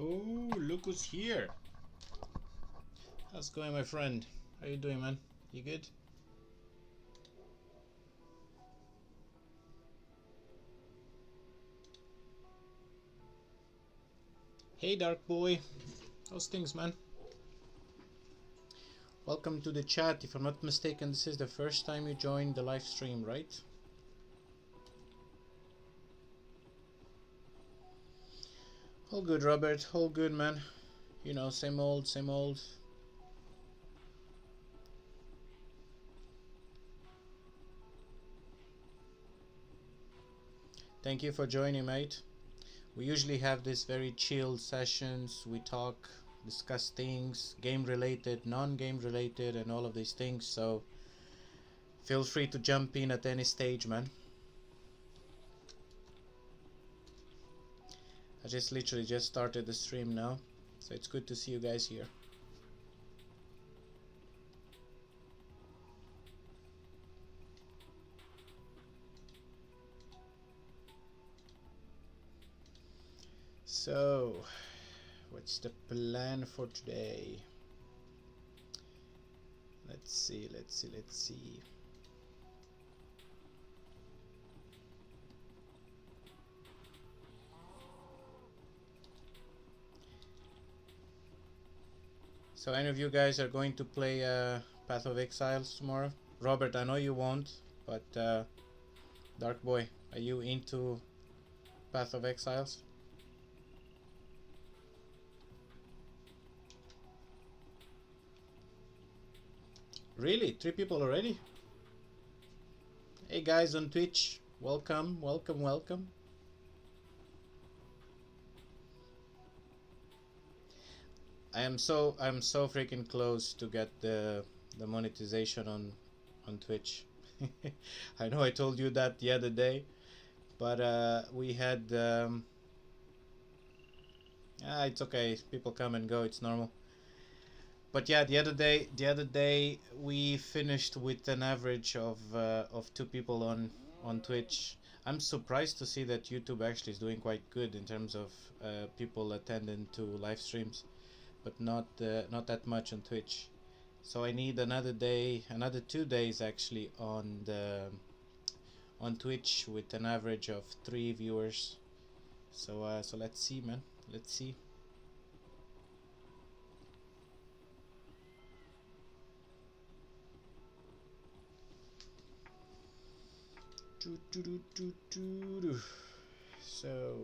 Oh, look who's here. How's it going, my friend? How you doing, man? You good? Hey, Dark Boy. How's things, man? Welcome to the chat. If I'm not mistaken, this is the first time you joined the live stream, right? All good, Robert. All good, man. You know, same old, same old. Thank you for joining, mate. We usually have these very chilled sessions. We talk, discuss things, game related, non-game related, and all of these things. So feel free to jump in at any stage, man. I just literally just started the stream now, so it's good to see you guys here. So, what's the plan for today? Let's see. So any of you guys are going to play Path of Exiles tomorrow? Robert, I know you won't, but Dark Boy, are you into Path of Exiles? Really? 3 people already? Hey guys on Twitch, welcome. I'm so freaking close to get the monetization on Twitch. I know I told you that the other day, but we had it's okay. People come and go. It's normal. But yeah, the other day we finished with an average of 2 people on Twitch. I'm surprised to see that YouTube actually is doing quite good in terms of people attending to live streams, but not that much on Twitch. So I need another day, another 2 days actually on Twitch with an average of 3 viewers. So let's see, man. Let's see. So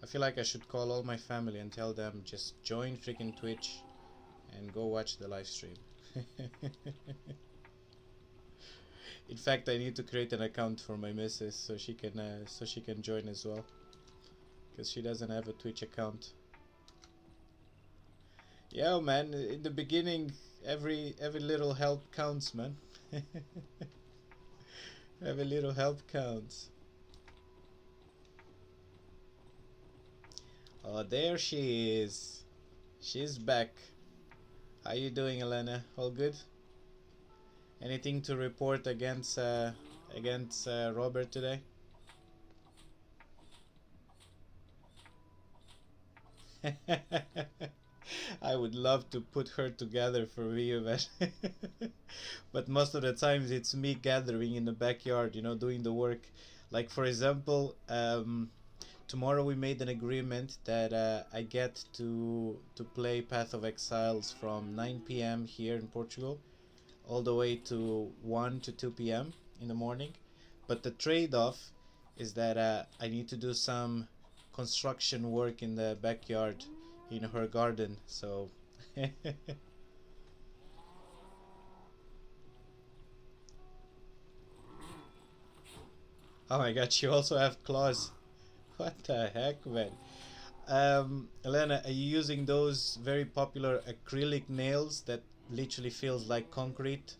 I feel like I should call all my family and tell them just join freaking Twitch and go watch the live stream. In fact, I need to create an account for my missus so she can join as well, because she doesn't have a Twitch account. Yeah, man. In the beginning, every little help counts, man. Every little help counts. Oh, there she is. She's back. How you doing, Elena? All good? Anything to report against Robert today? I would love to put her together for video, but but most of the times it's me gathering in the backyard, you know, doing the work. Like for example, tomorrow we made an agreement that I get to play Path of Exiles from 9 p.m. here in Portugal, all the way to 1 to 2 p.m. in the morning. But the trade-off is that I need to do some construction work in the backyard in her garden. So oh my god, you also have claws. What the heck, man? Elena, are you using those very popular acrylic nails that literally feels like concrete,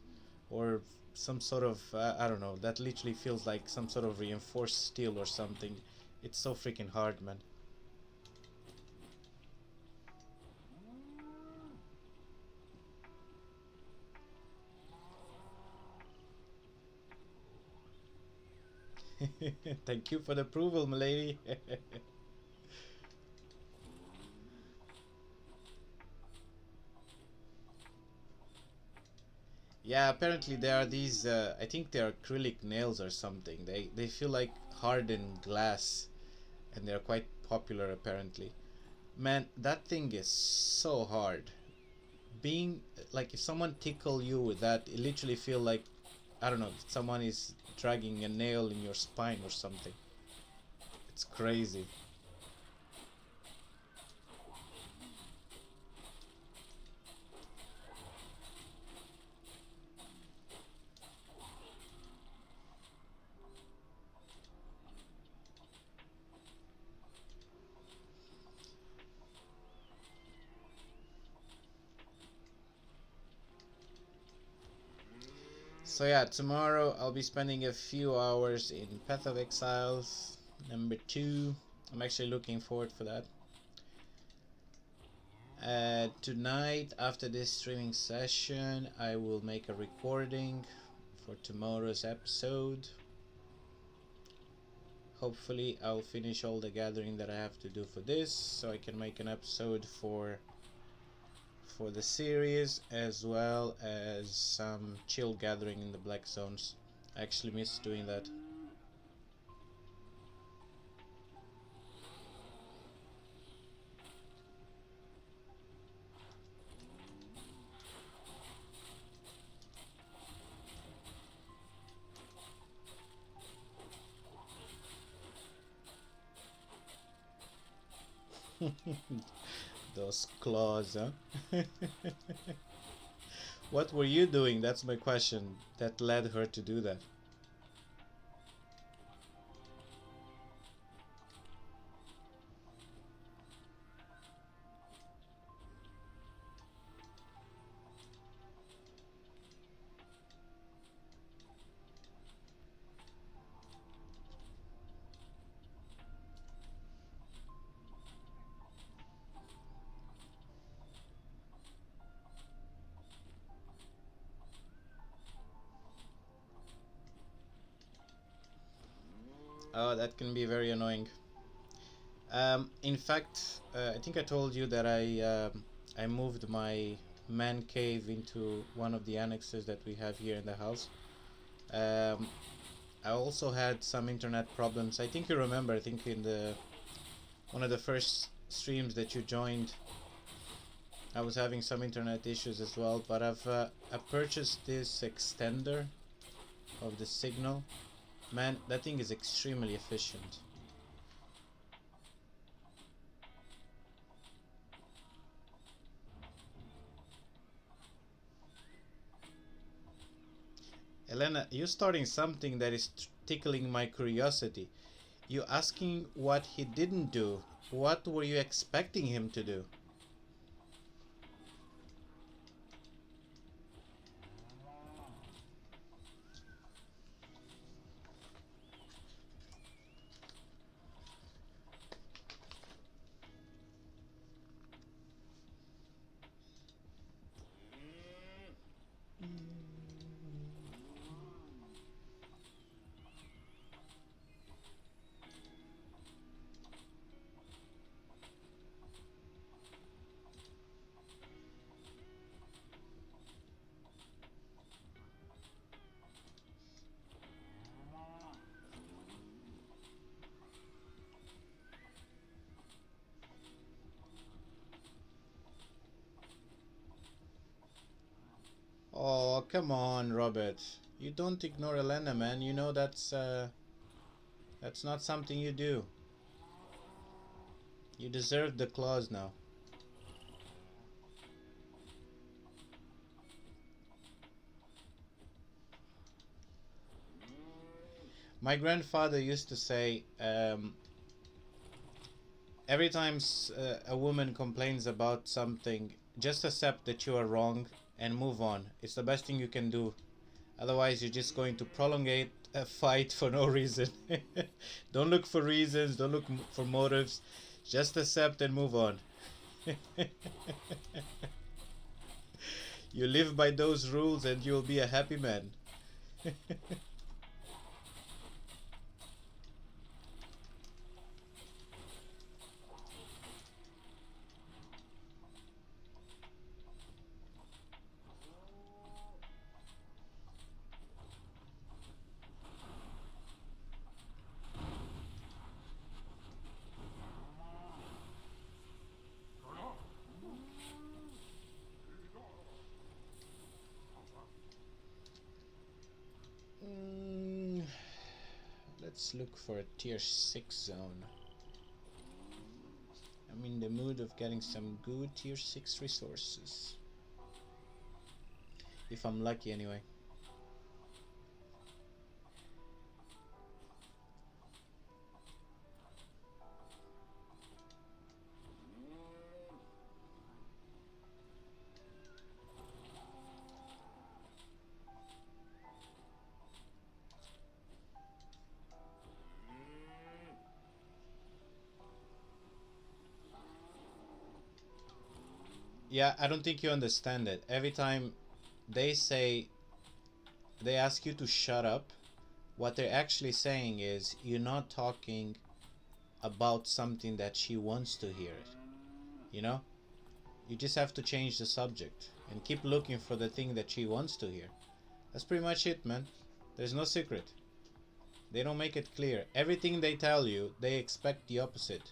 or some sort of I don't know, that literally feels like some sort of reinforced steel or something? It's so freaking hard, man. Thank you for the approval, milady. Yeah, apparently there are these. I think they're acrylic nails or something. They feel like hardened glass, and they're quite popular apparently. Man, that thing is so hard. Being like, if someone tickle you with that, it literally feel like, I don't know, someone is dragging a nail in your spine or something. It's crazy. So yeah, tomorrow I'll be spending a few hours in Path of Exiles number 2. I'm actually looking forward for that. Tonight, after this streaming session, I will make a recording for tomorrow's episode. Hopefully I'll finish all the gathering that I have to do for this, so I can make an episode for the series, as well as some chill gathering in the Black Zones. I actually miss doing that. Those claws, huh? What were you doing? That's my question. That led her to do that. Oh, that can be very annoying. In fact, I think I told you that I moved my man cave into one of the annexes that we have here in the house. Um, I also had some internet problems. I think you remember. I think in the one of the first streams that you joined, I was having some internet issues as well. But I purchased this extender of the signal. Man, that thing is extremely efficient. Elena, you're starting something that is tickling my curiosity. You asking what he didn't do. What were you expecting him to do? Oh, come on, Robert. You don't ignore Elena, man. You know that's not something you do. You deserve the claws now. My grandfather used to say, every time a woman complains about something, just accept that you are wrong and move on. It's the best thing you can do. Otherwise, you're just going to prolongate a fight for no reason. Don't look for reasons, don't look for motives. Just accept and move on. You live by those rules and you'll be a happy man. Let's look for a tier 6 zone. I'm in the mood of getting some good tier 6 resources. If I'm lucky anyway. Yeah, I don't think you understand it. Every time they ask you to shut up, what they're actually saying is you're not talking about something that she wants to hear. You know? You just have to change the subject and keep looking for the thing that she wants to hear. That's pretty much it, man. There's no secret. They don't make it clear. Everything they tell you, they expect the opposite.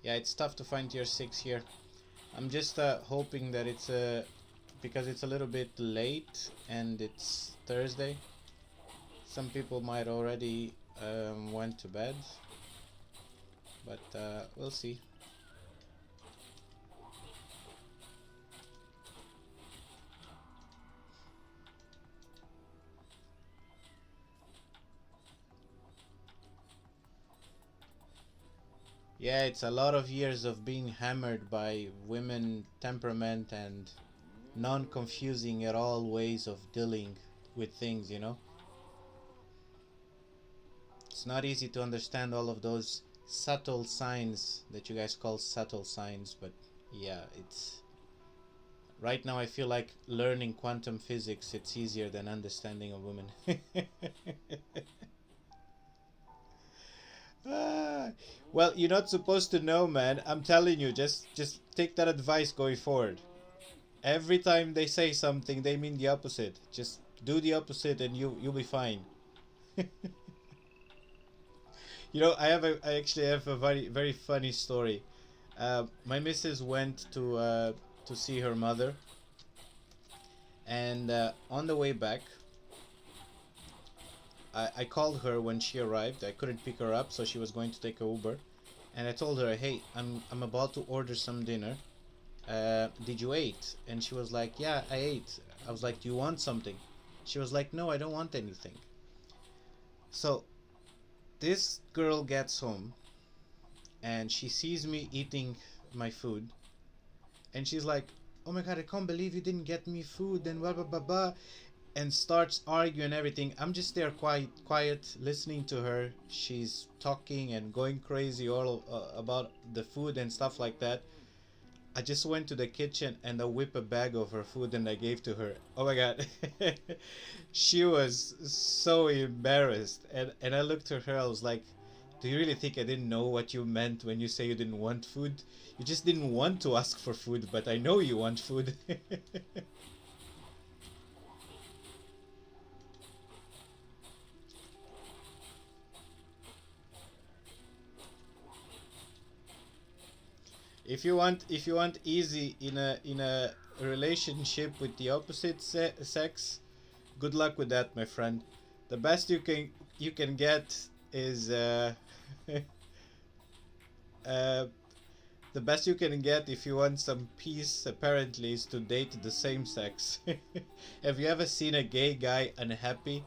Yeah, it's tough to find tier 6 here. I'm just hoping that it's because it's a little bit late and it's Thursday. Some people might already went to bed, but we'll see. Yeah, it's a lot of years of being hammered by women temperament and non-confusing at all ways of dealing with things, you know? It's not easy to understand all of those subtle signs that you guys call subtle signs, but yeah, it's... Right now I feel like learning quantum physics, it's easier than understanding a woman. Well, you're not supposed to know, man. I'm telling you, just take that advice going forward. Every time they say something, they mean the opposite. Just do the opposite and you'll be fine. You know, I actually have a very funny story. My missus went to see her mother, and on the way back, I called her when she arrived. I couldn't pick her up, so she was going to take a Uber, and I told her, "Hey, I'm about to order some dinner. Did you eat?" And she was like, "Yeah, I ate." I was like, "Do you want something?" She was like, "No, I don't want anything." So this girl gets home and she sees me eating my food, and she's like, "Oh my god, I can't believe you didn't get me food," and blah blah blah blah, and starts arguing everything. I'm just there quiet listening to her. She's talking and going crazy all about the food and stuff like that. I just went to the kitchen and I whipped a bag of her food and I gave to her. Oh my god. She was so embarrassed, and I looked at her. I was like, "Do you really think I didn't know what you meant when you say you didn't want food? You just didn't want to ask for food, but I know you want food." If you want easy in a relationship with the opposite sex, good luck with that, my friend. The best you can get is uh, the best you can get if you want some peace apparently is to date the same sex. Have you ever seen a gay guy unhappy?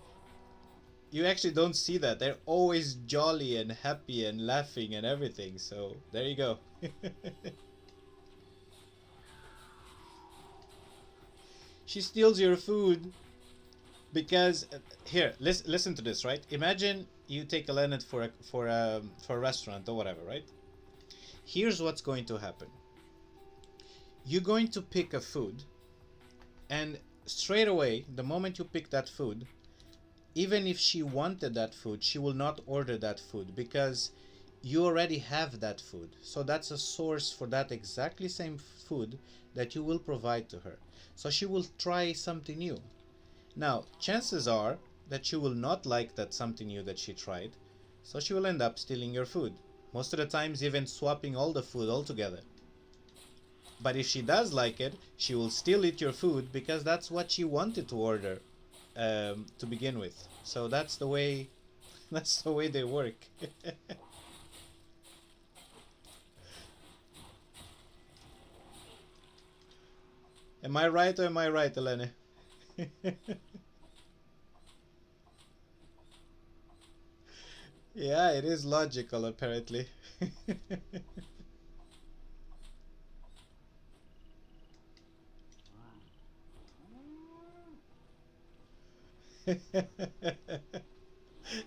You actually don't see that. They're always jolly and happy and laughing and everything. So there you go. She steals your food because here, listen to this, right? Imagine you take a Leonard for a restaurant or whatever, right? Here's what's going to happen. You're going to pick a food, and straight away, the moment you pick that food, even if she wanted that food, she will not order that food because you already have that food. So that's a source for that exactly same food that you will provide to her. So she will try something new. Now, chances are that she will not like that something new that she tried, so she will end up stealing your food. Most of the times, even swapping all the food altogether. But if she does like it, she will still eat your food because that's what she wanted to order to begin with. So that's the way that's the way they work. Am I right or am I right, Elene? Yeah, it is logical apparently.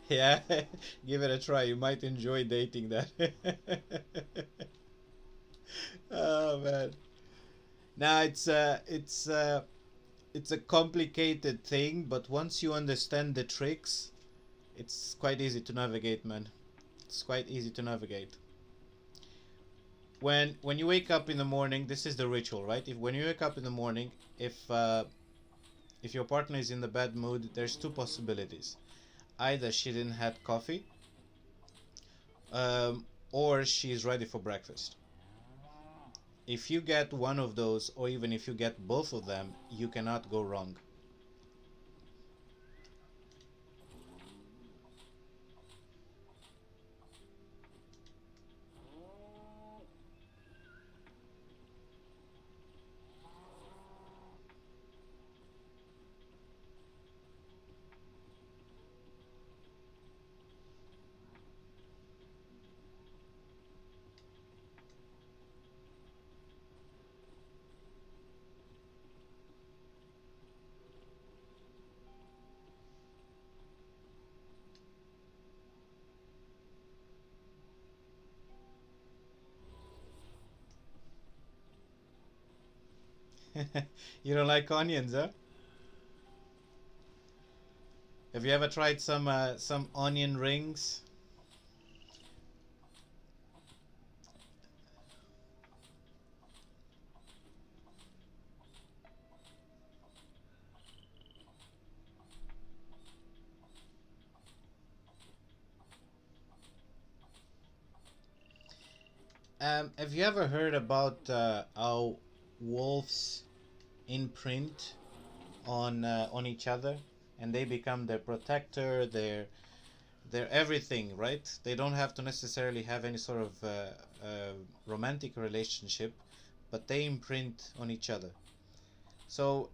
Yeah, give it a try. You might enjoy dating that. Oh man. Now it's a complicated thing, but once you understand the tricks, it's quite easy to navigate, man. It's quite easy to navigate. When you wake up in the morning, this is the ritual, right? If when you wake up in the morning, if your partner is in the bad mood, there's two possibilities. Either she didn't had coffee, or she's ready for breakfast. If you get one of those, or even if you get both of them, you cannot go wrong. You don't like onions, huh? Have you ever tried some onion rings? Have you ever heard about how wolves imprint on each other, and they become their protector, their everything, right? They don't have to necessarily have any sort of romantic relationship, but they imprint on each other. So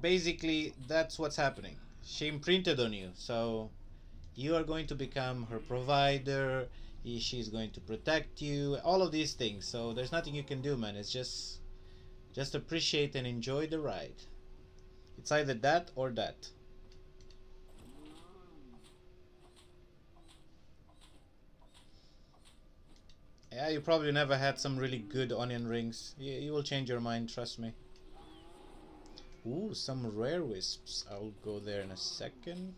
basically, that's what's happening. She imprinted on you, so you are going to become her provider. She's going to protect you. All of these things. So there's nothing you can do, man. It's just appreciate and enjoy the ride. It's either that or that. Yeah, you probably never had some really good onion rings. You will change your mind, trust me. Ooh, some rare wisps. I'll go there in a second.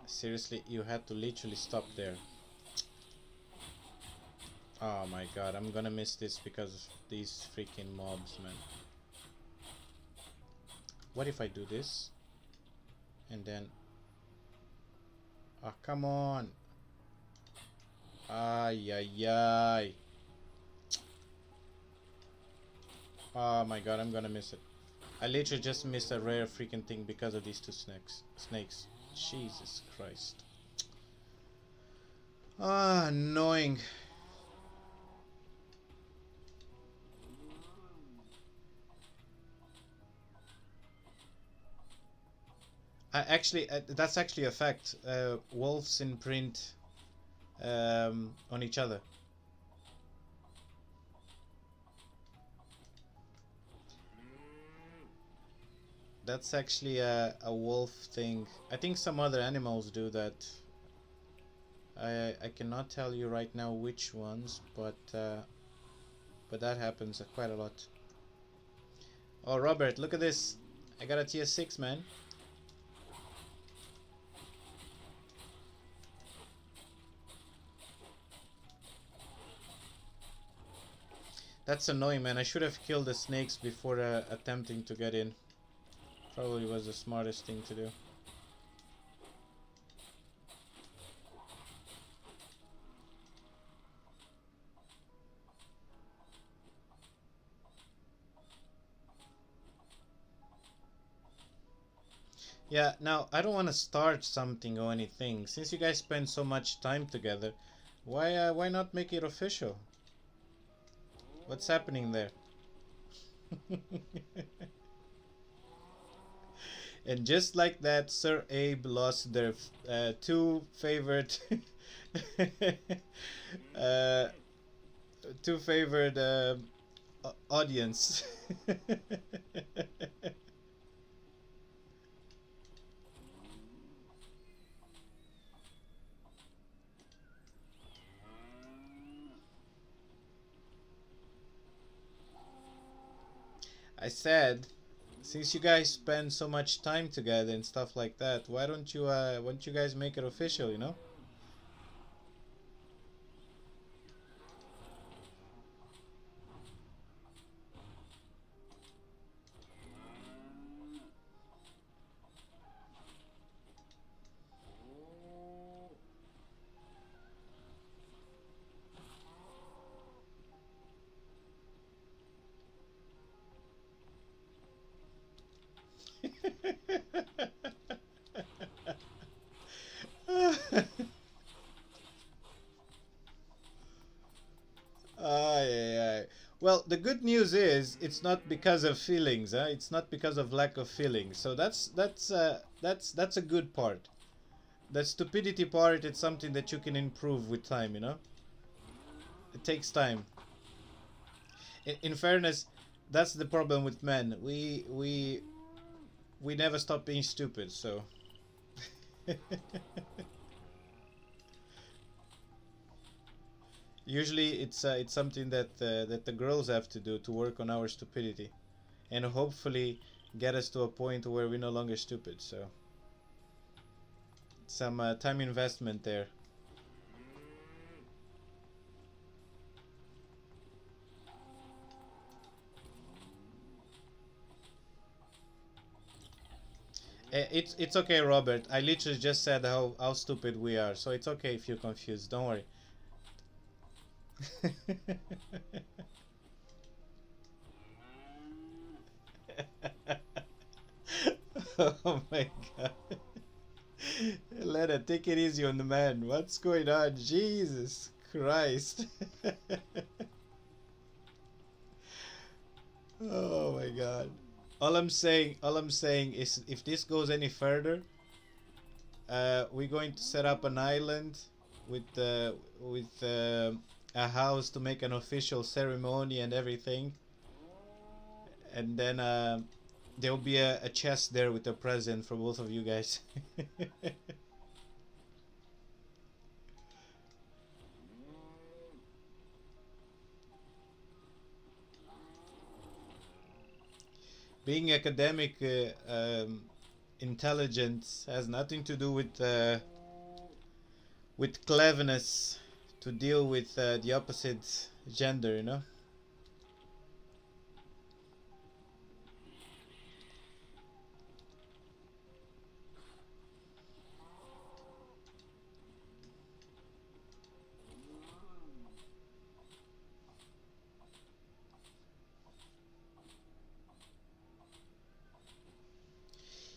Seriously, you had to literally stop there. Oh my god, I'm gonna miss this because of these freaking mobs, man. What if I do this? And then... Ah, come on! Ay, ay, ay. Oh my god, I'm gonna miss it. I literally just missed a rare freaking thing because of these two snakes. Jesus Christ. Ah, annoying. That's actually a fact. Wolves imprint on each other. That's actually a wolf thing. I think some other animals do that. I cannot tell you right now which ones, but that happens quite a lot. Oh, Robert, look at this. I got a tier 6, man. That's annoying, man. I should have killed the snakes before attempting to get in. Probably was the smartest thing to do. Yeah, now I don't want to start something or anything. Since you guys spend so much time together, why not make it official? What's happening there? And just like that, Sir Abe lost their two favorite uh, two favored audience. I said, since you guys spend so much time together and stuff like that, why don't you guys make it official, you know? Ay, ay, ay. Well, the good news is it's not because of feelings, huh? It's not because of lack of feelings. So that's a good part. The stupidity part, it's something that you can improve with time, you know? It takes time. In fairness, that's the problem with men. We never stop being stupid, so usually it's something that the girls have to do to work on our stupidity, and hopefully get us to a point where we're no longer stupid. So some time investment there. It's okay, Robert. I literally just said how stupid we are, so it's okay if you're confused. Don't worry. Oh my god. Let it take it easy on the man. What's going on? Jesus Christ. Oh my god. All I'm saying is if this goes any further, we're going to set up an island with a house to make an official ceremony and everything, and then there'll be a chest there with a present for both of you guys. Being academic intelligence has nothing to do with cleverness to deal with the opposite gender, you know.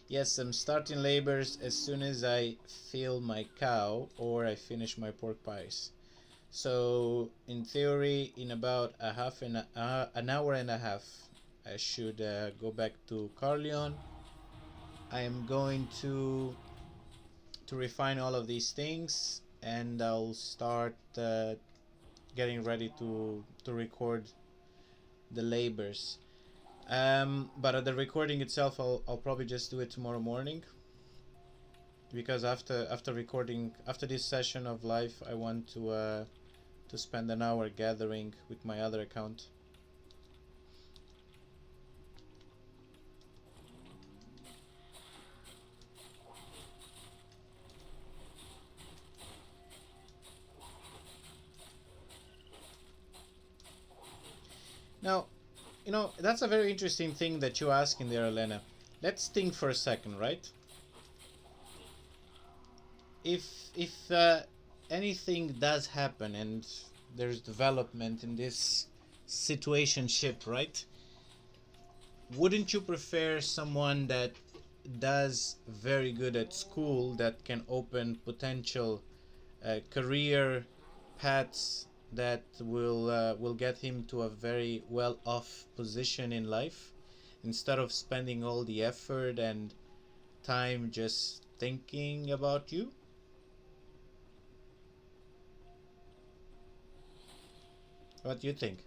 Yes, I'm starting labors as soon as I fill my cow or I finish my pork pies. So, in theory, in about an hour and a half, I should go back to Carleon. I am going to refine all of these things, and I'll start getting ready to record the labors. But at the recording itself, I'll probably just do it tomorrow morning, because after recording, after this session of live, I want to spend an hour gathering with my other account. Now, that's a very interesting thing that you ask in there, Elena. Let's think for a second, right? If anything does happen and there's development in this situationship, right? Wouldn't you prefer someone that does very good at school, that can open potential career paths that will get him to a very well off position in life, instead of spending all the effort and time just thinking about you? What do you think?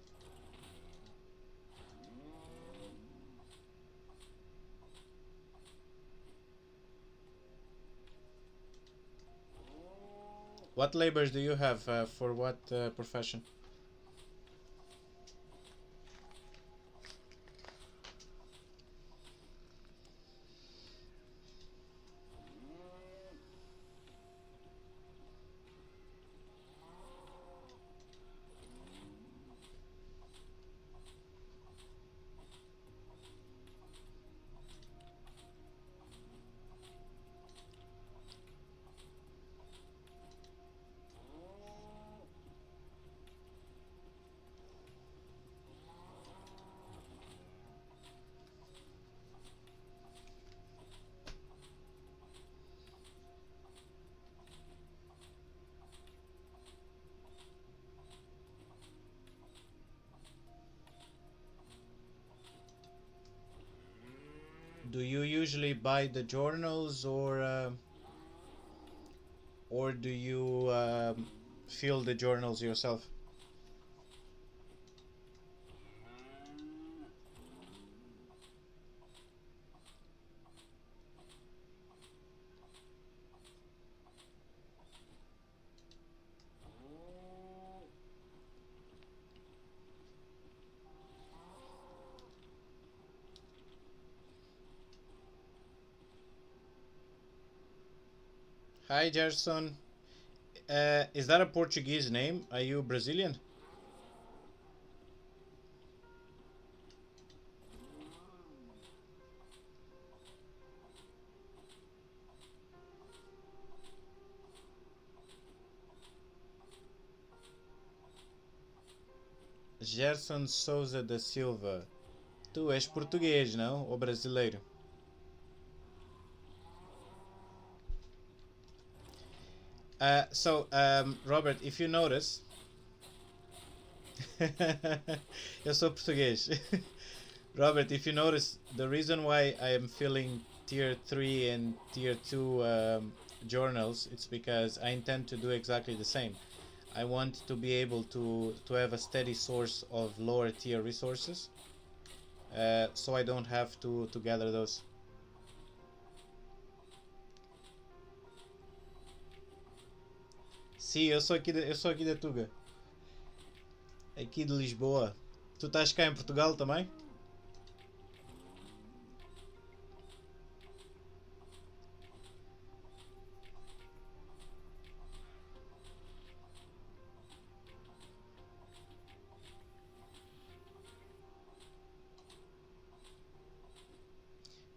What labors do you have for what profession? Do you usually buy the journals, or do you fill the journals yourself? Hi, Gerson. Is that a Portuguese name? Are you Brazilian? Gerson Souza da Silva. Tu és português, não? Ou brasileiro? Robert, if you notice, eu sou português. Robert, if you notice, the reason why I am filling tier 3 and tier 2 journals, it's because I intend to do exactly the same. I want to be able to have a steady source of lower tier resources, so I don't have to gather those. Sim, eu sou aqui da Tuga, aqui de Lisboa. Tu estás cá em Portugal também?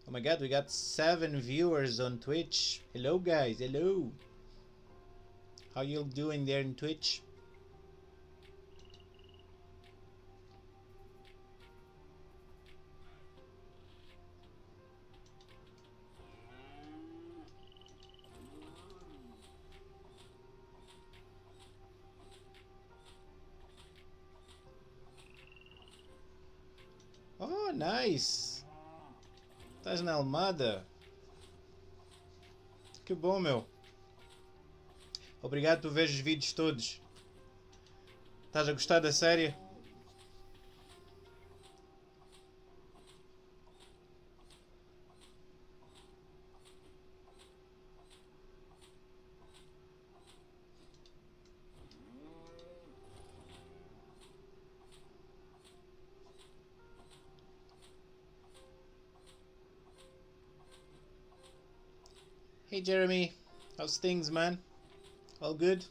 Oh my god, we got 7 viewers on Twitch. Hello guys, hello. How you doing there in Twitch? Oh, nice. Estás na Almada. Que bom, meu. Obrigado por ver os vídeos todos. Estás a gostar da série? Hey Jeremy, how's things, man? All good?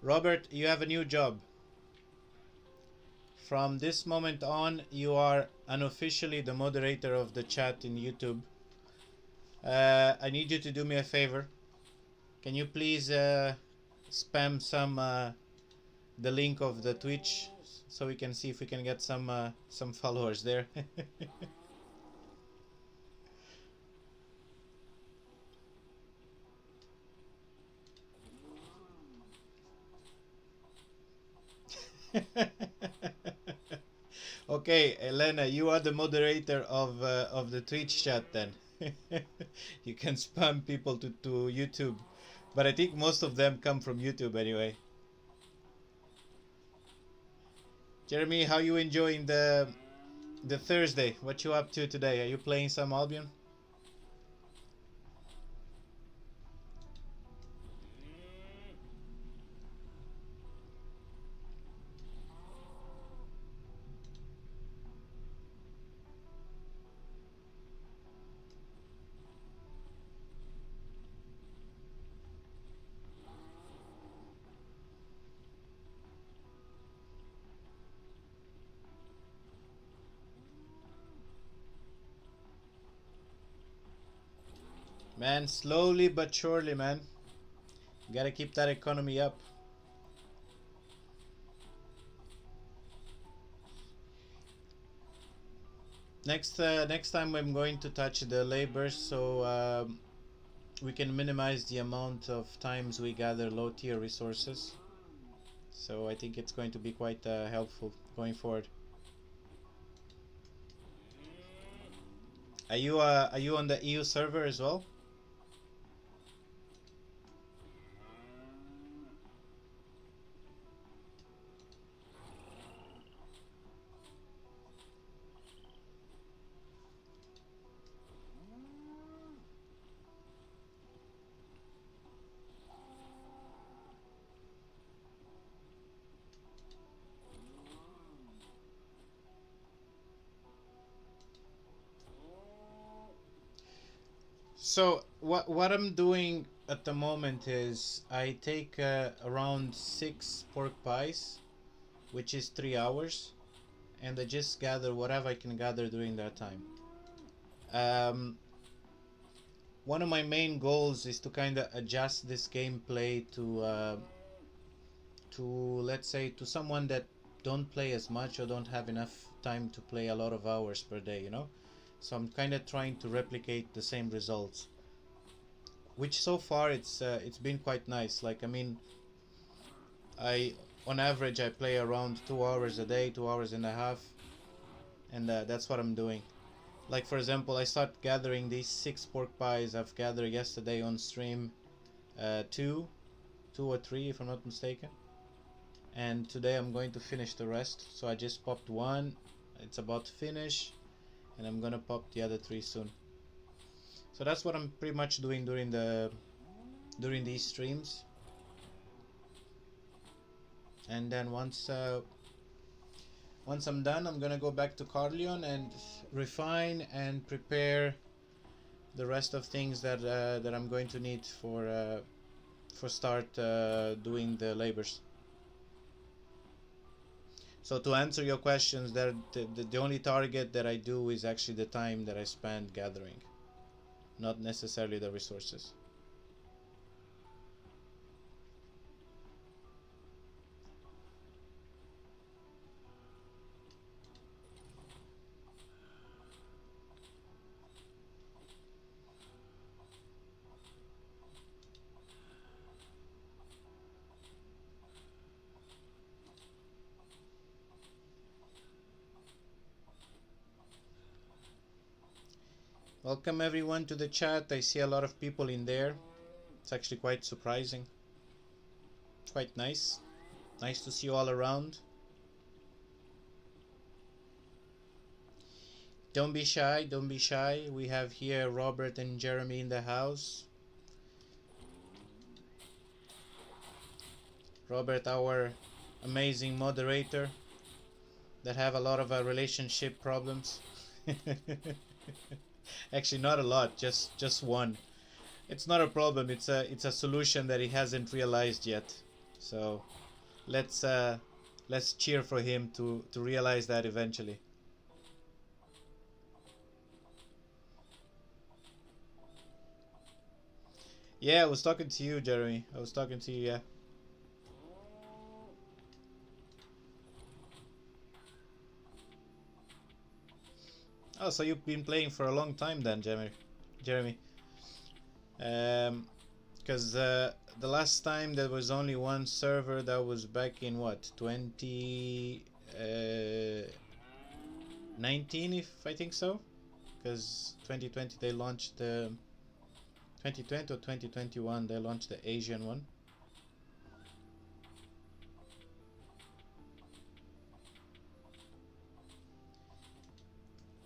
Robert, you have a new job. From this moment on, you are unofficially the moderator of the chat in YouTube. I need you to do me a favor. Can you please spam the link of the Twitch so we can see if we can get some followers there. Okay, Elena, you are the moderator of the Twitch chat then. You can spam people to YouTube, but I think most of them come from YouTube anyway. Jeremy, how you enjoying the Thursday? What you up to today? Are you playing some Albion? Man, slowly but surely, man. Gotta keep that economy up. Next time I'm going to touch the labor, so we can minimize the amount of times we gather low tier resources. So I think it's going to be quite helpful going forward. Are you on the EU server as well? So what I'm doing at the moment is I take around 6 pork pies, which is 3 hours, and I just gather whatever I can gather during that time. One of my main goals is to kind of adjust this gameplay to let's say to someone that don't play as much or don't have enough time to play a lot of hours per day, you know. So I'm kind of trying to replicate the same results, which so far it's been quite nice. Like, I mean, on average I play around 2 hours a day, 2 hours and a half, and that's what I'm doing. Like, for example, I start gathering these 6 pork pies. I've gathered yesterday on stream two or three if I'm not mistaken, and today I'm going to finish the rest. So I just popped one, it's about to finish, and I'm gonna pop the other 3 soon. So that's what I'm pretty much doing during these streams. And then once I'm done, I'm gonna go back to Carleon and refine and prepare the rest of things that I'm going to need for start doing the labors. So to answer your questions, the only target that I do is actually the time that I spend gathering, not necessarily the resources. Welcome everyone to the chat. I see a lot of people in there. It's actually quite surprising. Quite nice. Nice to see you all around. Don't be shy, don't be shy. We have here Robert and Jeremy in the house. Robert, our amazing moderator that have a lot of relationship problems. Actually, not a lot, just one. It's not a problem. It's a solution that he hasn't realized yet. So let's let's cheer for him to realize that eventually. Yeah, I was talking to you, Jeremy. I was talking to you. Yeah. Oh, so you've been playing for a long time then, Jeremy. Jeremy. Because the last time there was only one server, that was back in what, 2019, if I think so. Because 2020 they launched the 2020 or 2021 they launched the Asian one.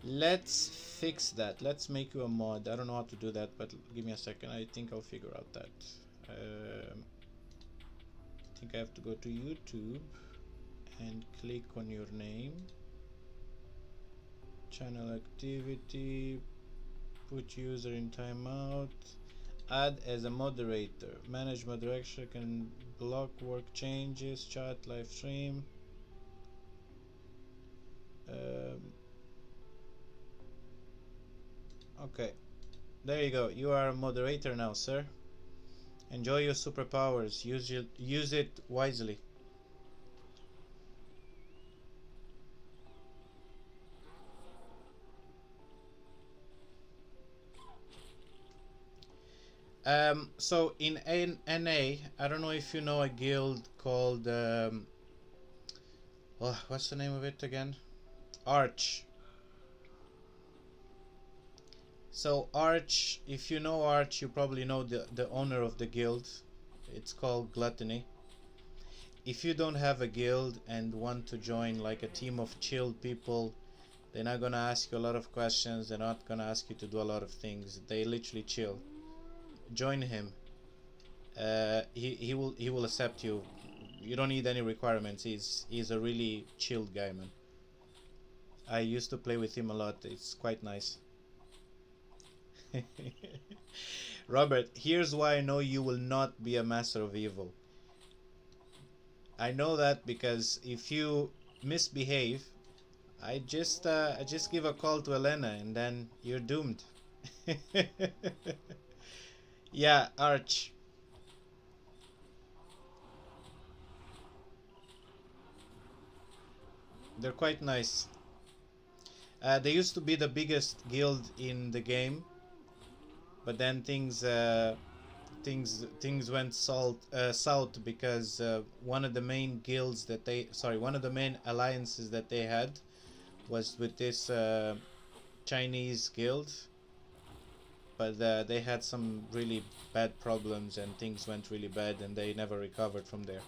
Let's fix that. Let's make you a mod. I don't know how to do that, but give me a second. I think I'll figure out that. I think I have to go to YouTube and click on your name. Channel activity. Put user in timeout. Add as a moderator. Manage moderation. Can block work changes. Chat live stream. Okay, there you go. You are a moderator now, sir. Enjoy your superpowers. Use it wisely. So in NA, I don't know if you know a guild called oh, what's the name of it again? Arch. So Arch, if you know Arch, you probably know the owner of the guild. It's called Gluttony. If you don't have a guild and want to join like a team of chill people, they're not gonna ask you a lot of questions. They're not gonna ask you to do a lot of things. They literally chill. Join him. He will accept you. You don't need any requirements. He's a really chilled guy, man. I used to play with him a lot. It's quite nice. Robert, here's why I know you will not be a master of evil. I know that because if you misbehave, I just give a call to Elena and then you're doomed. Yeah, Arch. They're quite nice. They used to be the biggest guild in the game, but then things went south because one of the main guilds that one of the main alliances that they had was with this Chinese guild, but they had some really bad problems and things went really bad and they never recovered from there.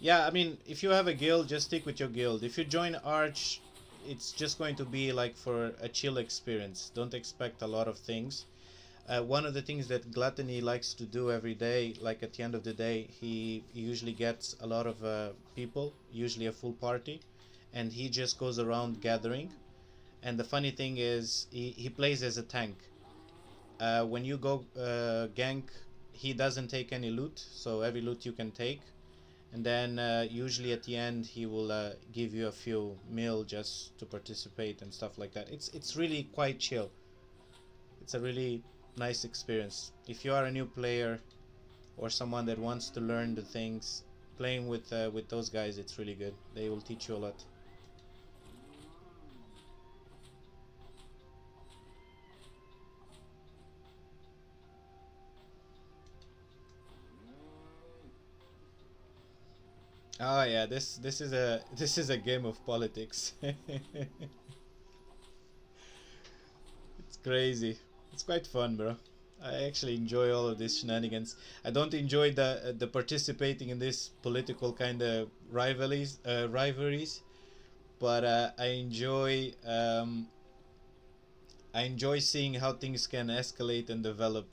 Yeah, I mean, if you have a guild, just stick with your guild. If you join Arch, it's just going to be like for a chill experience. Don't expect a lot of things. One of the things that Gluttony likes to do every day, like at the end of the day, he usually gets a lot of people, usually a full party, and he just goes around gathering. And the funny thing is, he plays as a tank. When you go gank, he doesn't take any loot, so every loot you can take. And then usually at the end he will give you a few mil just to participate and stuff like that. It's really quite chill. It's a really nice experience. If you are a new player or someone that wants to learn the things, playing with those guys, it's really good. They will teach you a lot. Oh yeah, this is a this is a game of politics. It's crazy. It's quite fun, bro. I actually enjoy all of these shenanigans. I don't enjoy the participating in this political kind of rivalries, but I enjoy seeing how things can escalate and develop.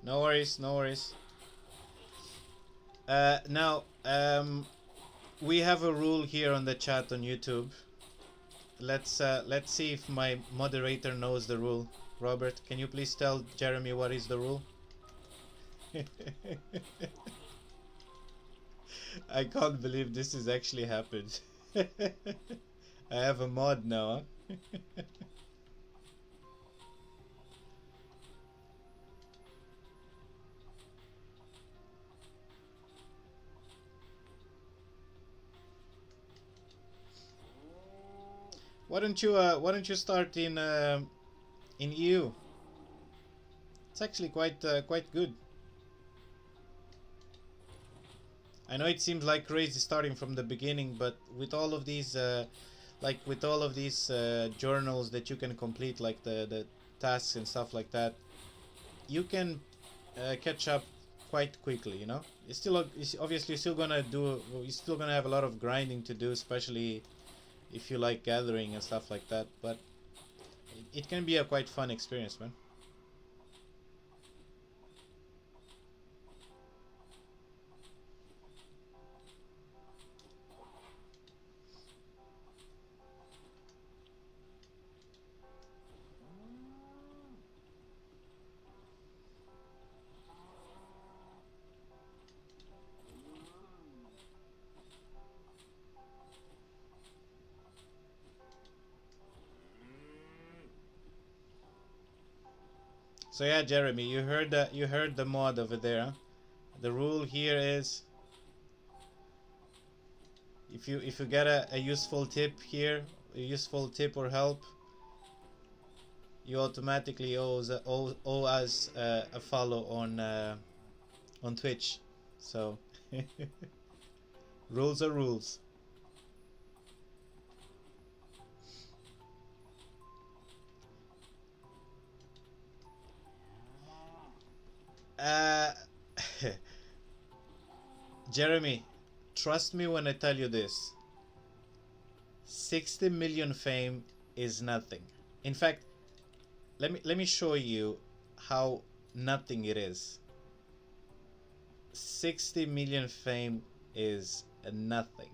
No worries, no worries. Now, we have a rule here on the chat on YouTube. Let's see if my moderator knows the rule. Robert, can you please tell Jeremy what is the rule? I can't believe this has actually happened. I have a mod now. Huh? Why don't you start in EU? It's actually quite good. I know it seems like crazy starting from the beginning, but with all of these journals that you can complete, like the tasks and stuff like that, you can catch up quite quickly. You know, it's obviously you're still gonna have a lot of grinding to do, especially if you like gathering and stuff like that. But it can be a quite fun experience, man. So yeah, Jeremy, you heard the mod over there. Huh? The rule here is if you get a useful tip here, a useful tip or help, you automatically owe us a follow on Twitch. So rules are rules. Uh, Jeremy, trust me when I tell you this. 60 million fame is nothing. In fact, let me show you how nothing it is. 60 million fame is nothing.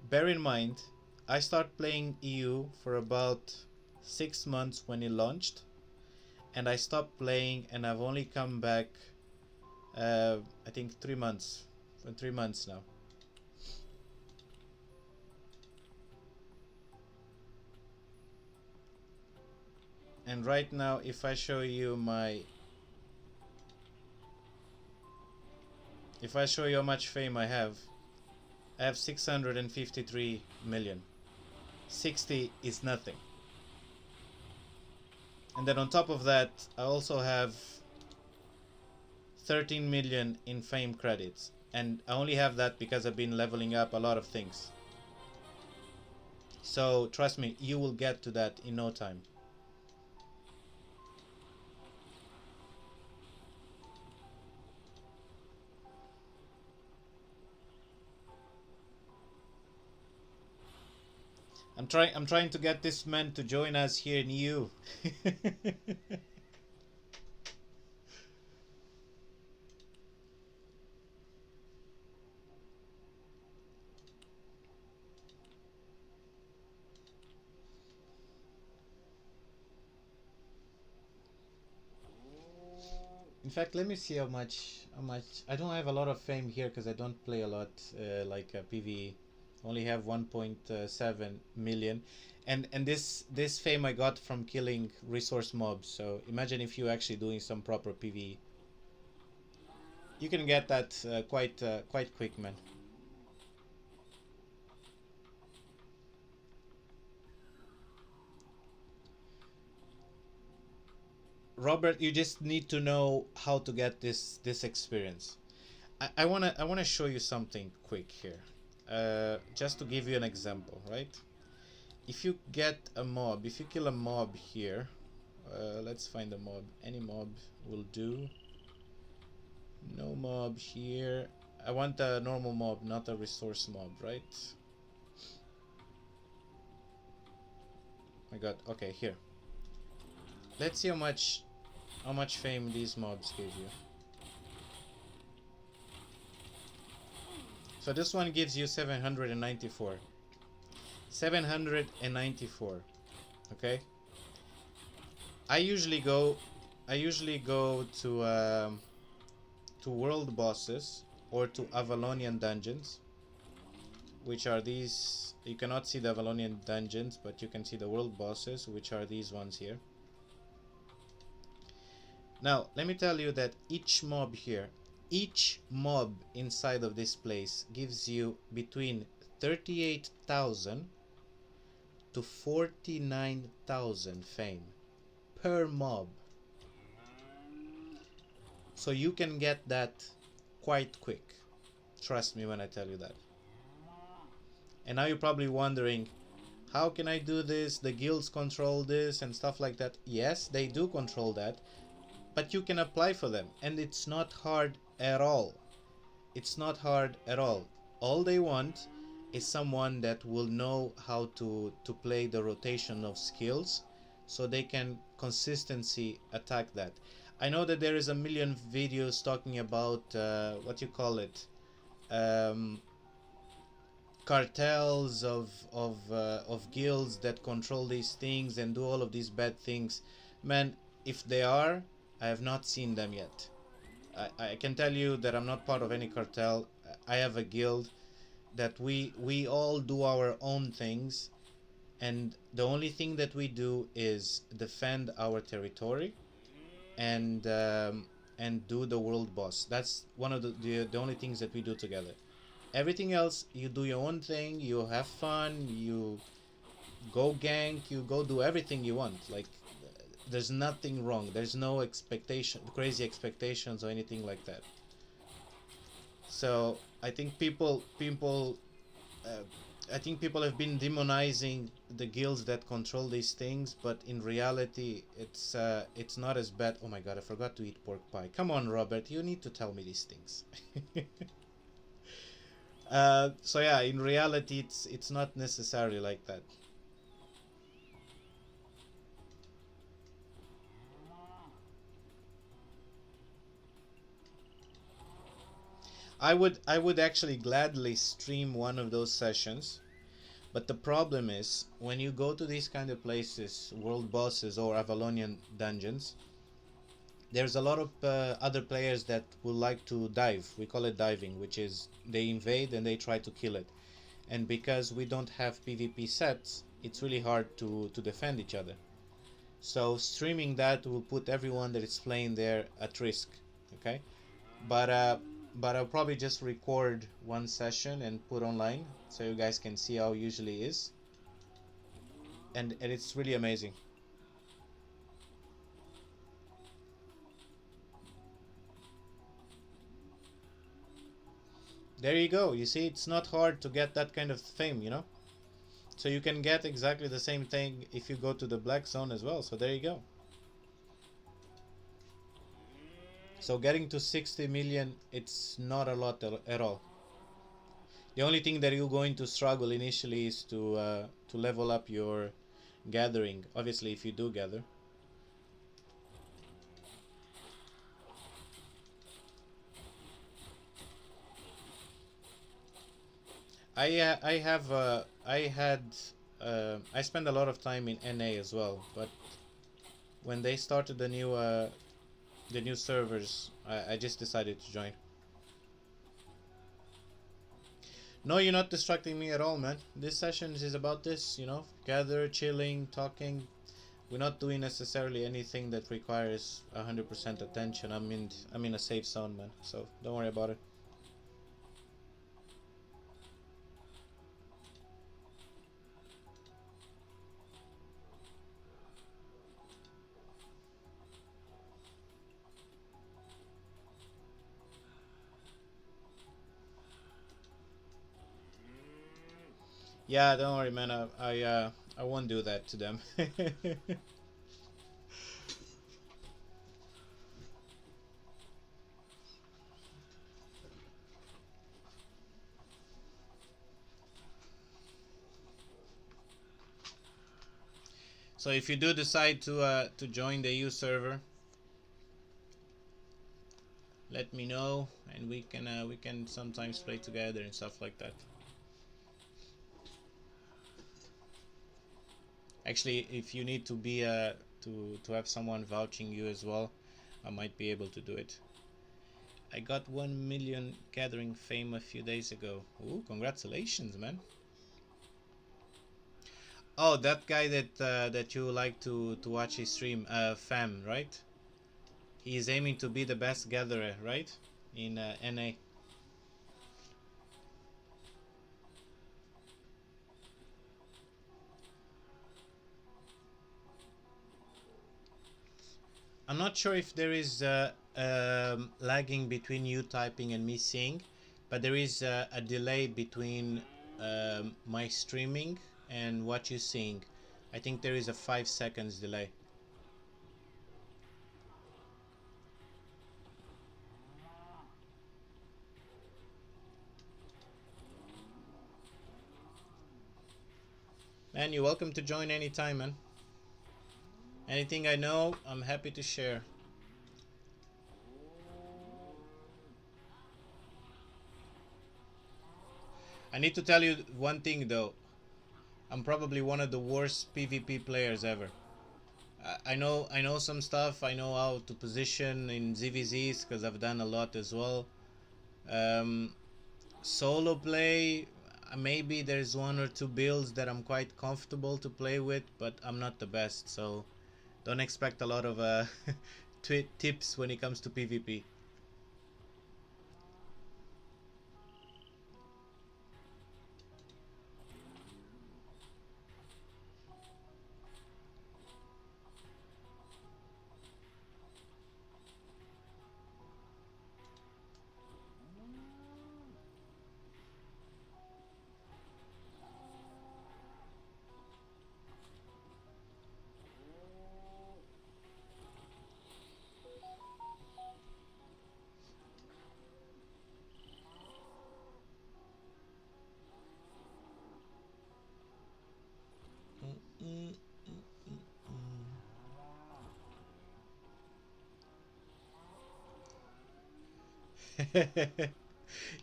Bear in mind, I started playing EU for about 6 months when it launched, and I stopped playing, and I've only come back I think 3 months. For 3 months now. And right now, if I show you how much fame I have 653 million. 60 is nothing. And then on top of that, I also have 13 million in fame credits. And I only have that because I've been leveling up a lot of things. So trust me, you will get to that in no time. I'm trying to get this man to join us here in EU. In fact, let me see how much. I don't have a lot of fame here because I don't play a lot like PvE. Only have 1.7 million, and this fame I got from killing resource mobs. So imagine if you actually doing some proper PvE. You can get that quite quick, man. Robert, you just need to know how to get this experience. I wanna show you something quick here, just to give you an example, right? If you get a mob, if you kill a mob here, let's find a mob. Any mob will do. No mob here. I want a normal mob, not a resource mob, right? I got okay here. Let's see how much fame these mobs give you. So this one gives you 794. 794. Okay. I usually go to world bosses or to Avalonian dungeons, which are these. You cannot see the Avalonian dungeons, but you can see the world bosses, which are these ones here. Now, let me tell you that each mob here, each mob inside of this place gives you between 38,000 to 49,000 fame per mob. So you can get that quite quick. Trust me when I tell you that. And now you're probably wondering, how can I do this? The guilds control this and stuff like that. Yes, they do control that, but you can apply for them, and it's not hard at all. It's not hard at all. All they want is someone that will know how to play the rotation of skills, so they can consistency attack that. I know that there is a million videos talking about what you call it, cartels of guilds that control these things and do all of these bad things. Man, if they are, I have not seen them yet. I can tell you that I'm not part of any cartel. I have a guild that we all do our own things, and the only thing that we do is defend our territory and do the world boss. That's one of the only things that we do together. Everything else, you do your own thing, you have fun, you go gank, you go do everything you want. Like, there's nothing wrong. There's no crazy expectations or anything like that. So I think people have been demonizing the guilds that control these things, but in reality, it's not as bad. Oh my god, I forgot to eat pork pie. Come on, Robert, you need to tell me these things. So yeah, in reality, it's not necessarily like that. I would actually gladly stream one of those sessions, but the problem is when you go to these kind of places, world bosses or Avalonian dungeons, there's a lot of other players that would like to dive. We call it diving, which is they invade and they try to kill it. And because we don't have PvP sets, it's really hard to defend each other. So streaming that will put everyone that is playing there at risk. Okay, but I'll probably just record one session and put online so you guys can see how it usually is, and it's really amazing. There you go. You see, it's not hard to get that kind of fame, you know. So you can get exactly the same thing if you go to the black zone as well. So there you go. So getting to 60 million, it's not a lot at all. The only thing that you're going to struggle initially is to level up your gathering. Obviously, if you do gather. I spent a lot of time in NA as well, but when they started the new servers, I just decided to join. No, you're not distracting me at all, man. This session is about this, you know, gather, chilling, talking. We're not doing necessarily anything that requires 100% attention. I'm in a safe zone, man. So don't worry about it. Yeah, don't worry, man. I won't do that to them. So if you do decide to join the EU server, let me know, and we can sometimes play together and stuff like that. Actually, if you need to be to have someone vouching you as well, I might be able to do it. I got 1 million gathering fame a few days ago. Ooh, congratulations, man. Oh, that guy that you like to watch his stream, Fam, right? He is aiming to be the best gatherer, right? In NA. I'm not sure if there is lagging between you typing and me seeing, but there is a delay between my streaming and what you're seeing. I think there is a 5 seconds delay. Man, you're welcome to join anytime, man. Anything I know, I'm happy to share. I need to tell you one thing though. I'm probably one of the worst PvP players ever. I know some stuff. I know how to position in ZVZs because I've done a lot as well. Um, Solo play, maybe there's one or two builds that I'm quite comfortable to play with, but I'm not the best, so don't expect a lot of tips when it comes to PvP.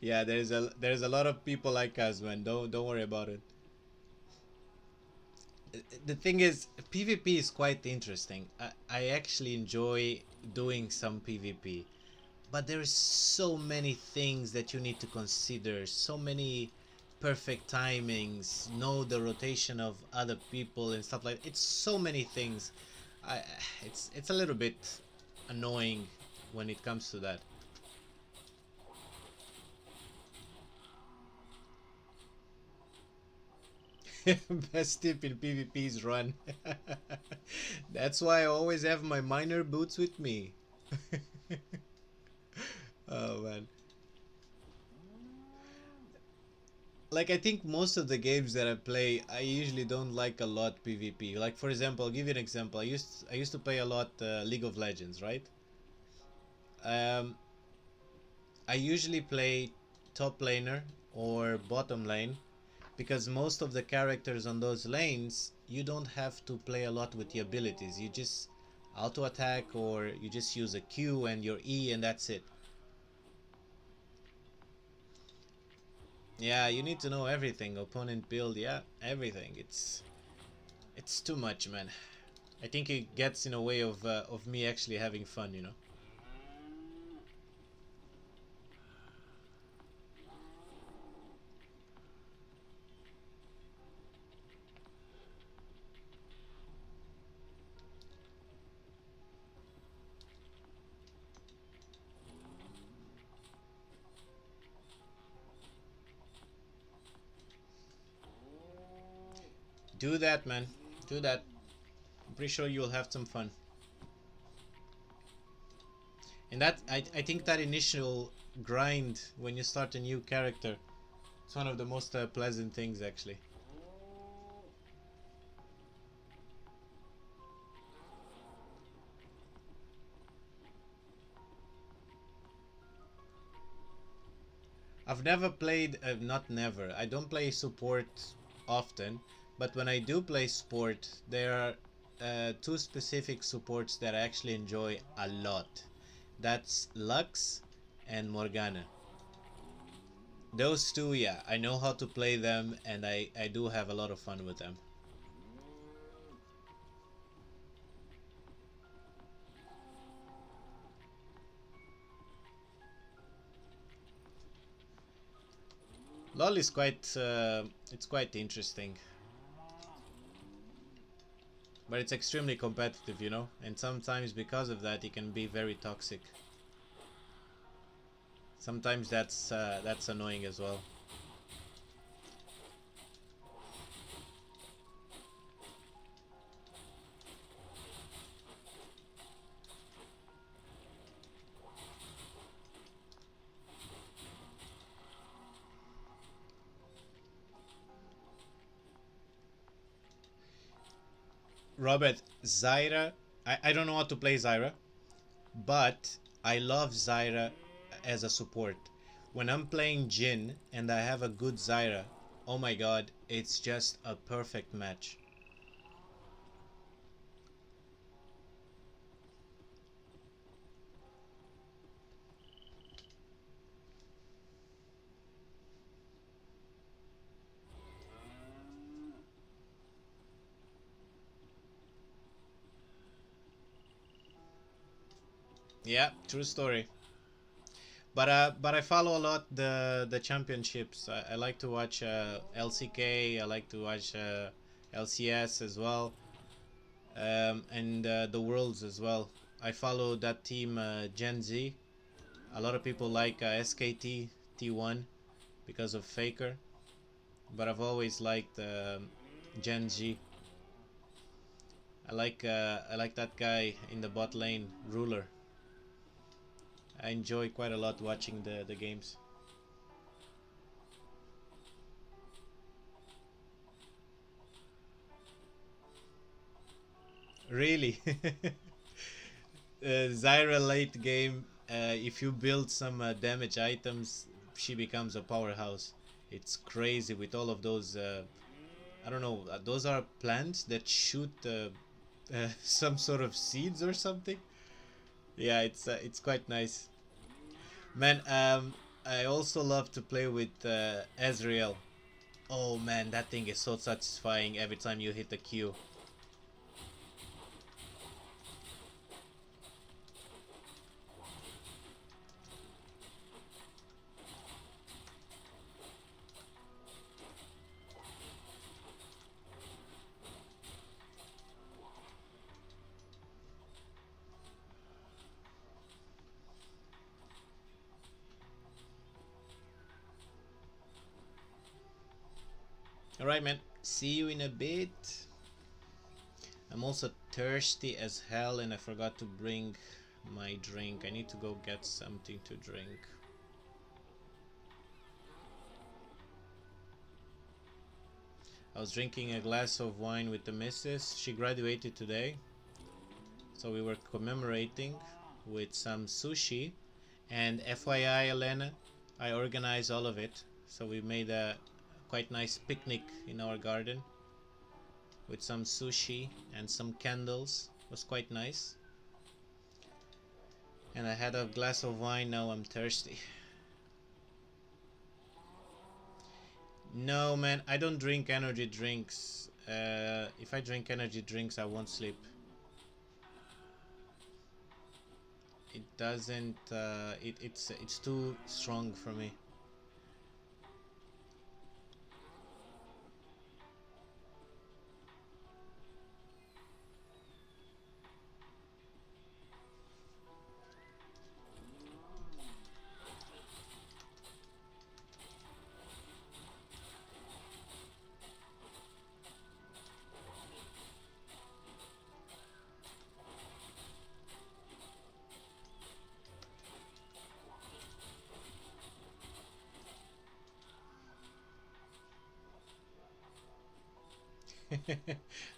Yeah, there's a lot of people like us, man. Don't worry about it. The thing is, PvP is quite interesting. I actually enjoy doing some PvP, but there's so many things that you need to consider, so many perfect timings, know the rotation of other people and stuff like that. It's so many things. I it's a little bit annoying when it comes to that. Best tip in PvP is run. That's why I always have my miner boots with me. Oh man. Like, I think most of the games that I play, I usually don't like a lot PvP. Like, for example, I'll give you an example. I used to play a lot League of Legends, right? Um, I usually play top laner or bottom lane because most of the characters on those lanes, you don't have to play a lot with the abilities. You just auto attack or you just use a Q and your E and that's it. Yeah, you need to know everything. Opponent build, yeah, everything. It's too much, man. I think it gets in a way of me actually having fun, you know. Do that, man. Do that. I'm pretty sure you'll have some fun. And that I think that initial grind when you start a new character, it's one of the most pleasant things actually. I've never played, not never. I don't play support often, but when I do play support, there are two specific supports that I actually enjoy a lot. That's Lux and Morgana. Those two, yeah, I know how to play them, and I do have a lot of fun with them. LoL is quite it's quite interesting, but it's extremely competitive, you know, and sometimes because of that it can be very toxic. Sometimes that's annoying as well. Robert, Zyra, I don't know how to play Zyra, but I love Zyra as a support. When I'm playing Jhin and I have a good Zyra, oh my god, it's just a perfect match. Yeah, true story. But I follow a lot the championships. I like to watch LCK. I like to watch LCS as well, and the Worlds as well. I follow that team Gen Z. A lot of people like SKT T1 because of Faker, but I've always liked Gen G. I like that guy in the bot lane, Ruler. I enjoy quite a lot watching the games. Really, Zyra late game. If you build some damage items, she becomes a powerhouse. It's crazy with all of those. I don't know. Those are plants that shoot some sort of seeds or something. Yeah, it's quite nice. Man, I also love to play with Ezreal. Oh man, that thing is so satisfying every time you hit the Q. Alright, man. See you in a bit. I'm also thirsty as hell and I forgot to bring my drink. I need to go get something to drink. I was drinking a glass of wine with the missus. She graduated today, so we were commemorating with some sushi. And FYI, Elena, I organized all of it. So we made a quite nice picnic in our garden with some sushi and some candles. It was quite nice. And I had a glass of wine, now I'm thirsty. No, man, I don't drink energy drinks. If I drink energy drinks, I won't sleep. It doesn't. It's too strong for me.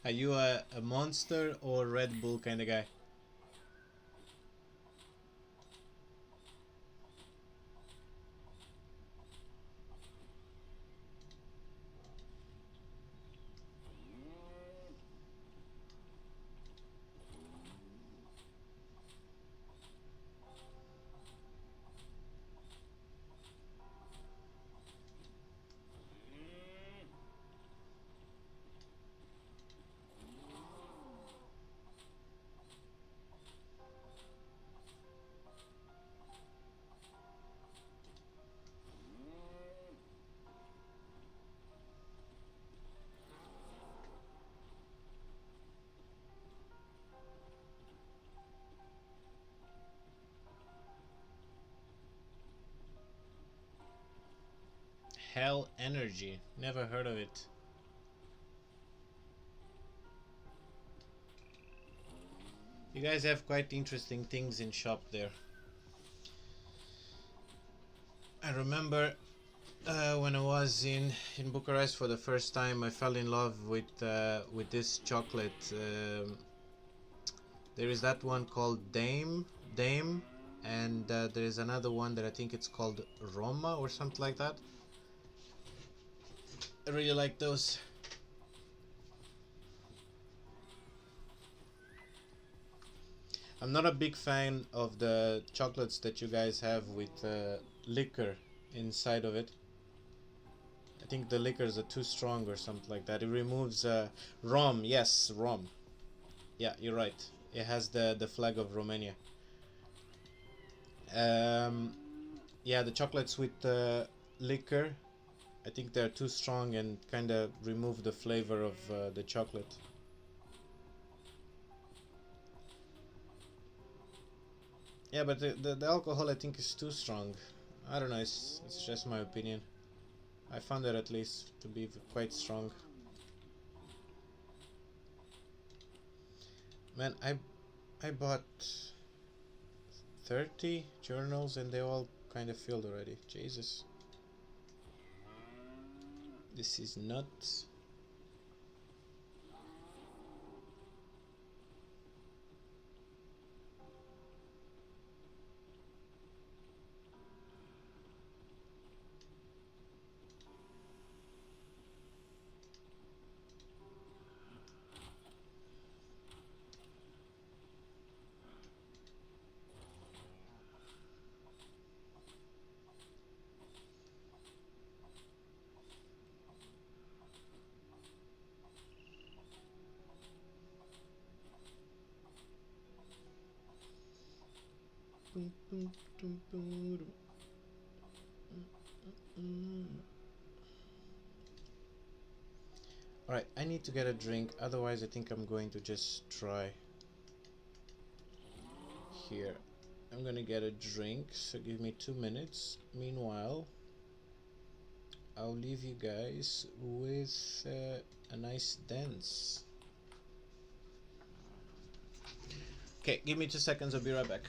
Are you a Monster or Red Bull kind of guy? Hell Energy. Never heard of it. You guys have quite interesting things in shop there. I remember when I was in Bucharest for the first time, I fell in love with this chocolate. There is that one called Dame, and there is another one that I think it's called Roma or something like that. I really like those. I'm not a big fan of the chocolates that you guys have with liquor inside of it. I think the liquors are too strong or something like that. It removes rum. Yes, rum. Yeah, you're right. It has the flag of Romania. Yeah, the chocolates with liquor, I think they're too strong and kind of remove the flavor of the chocolate. Yeah, but the alcohol I think is too strong. I don't know, it's just my opinion. I found it at least to be quite strong. Man, I bought 30 journals and they all kind of filled already. Jesus. This is nuts. Alright, I need to get a drink, otherwise I think I'm going to just try. Here, I'm gonna get a drink, so give me 2 minutes. Meanwhile, I'll leave you guys with a nice dance. Okay, give me 2 seconds, I'll be right back.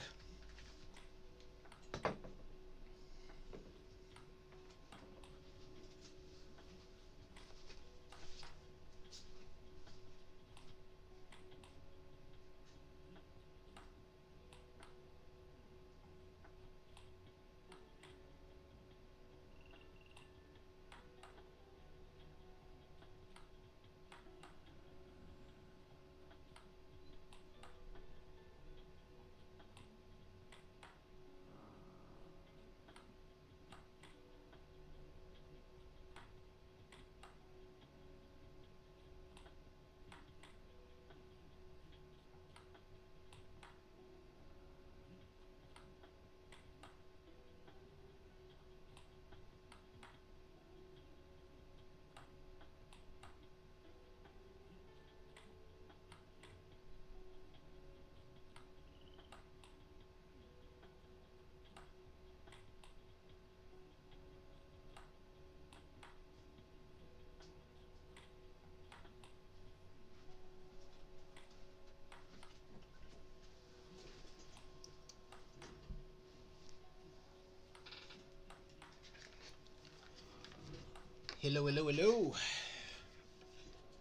Hello, hello, hello.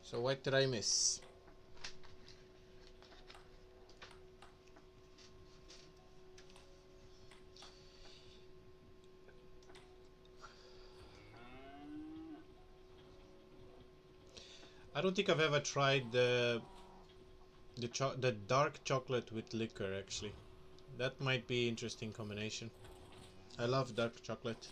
So what did I miss? I don't think I've ever tried the dark chocolate with liquor actually. That might be interesting combination. I love dark chocolate.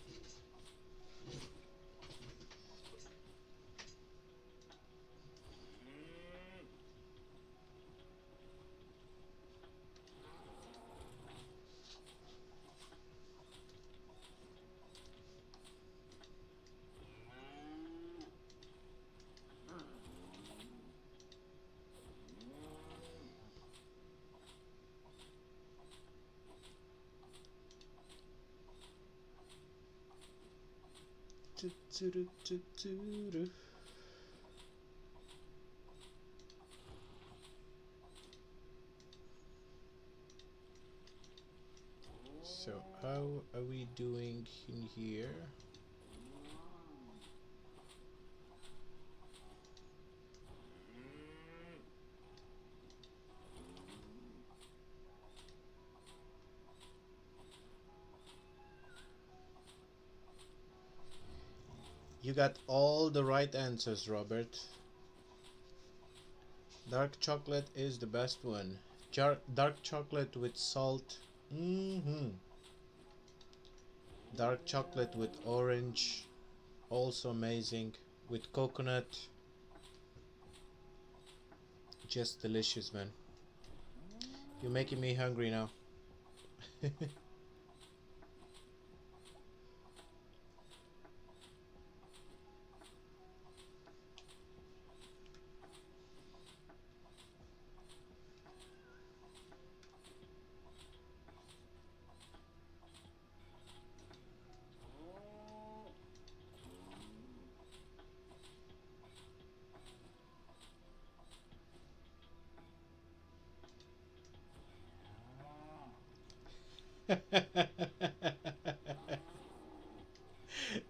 So how are we doing in here? You got all the right answers, Robert. Dark chocolate is the best one. Dark chocolate with salt. Dark chocolate with orange. Also amazing. With coconut. Just delicious, man. You're making me hungry now.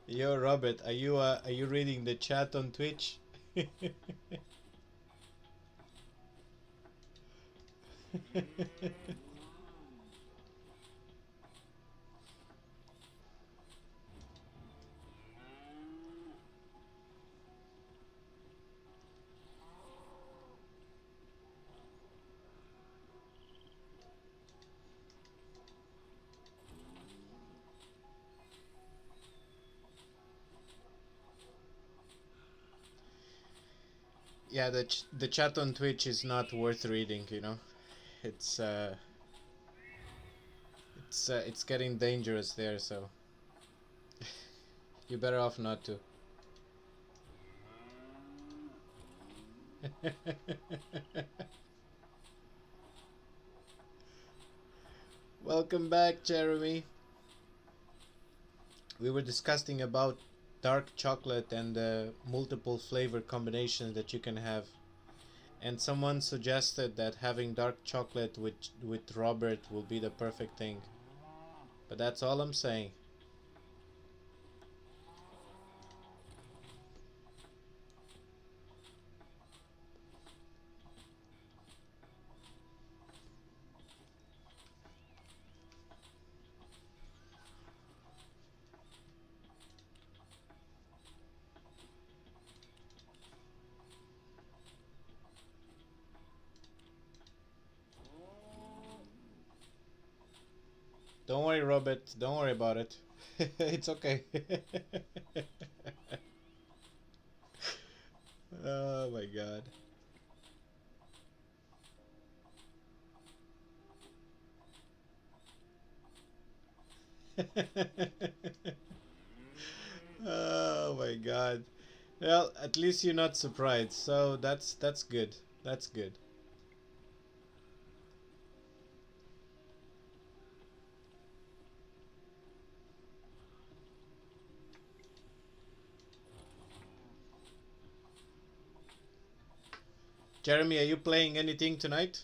Yo, Robert, are you reading the chat on Twitch? Yeah, the chat on Twitch is not worth reading, you know. It's it's getting dangerous there, so you're better off not to. Welcome back, Jeremy. We were discussing about dark chocolate and the multiple flavor combinations that you can have. And someone suggested that having dark chocolate with Robert will be the perfect thing. But that's all I'm saying. Don't worry, Robert. Don't worry about it. It's okay. Oh my god. Oh my god. Well, at least you're not surprised. So that's good. That's good. Jeremy, are you playing anything tonight?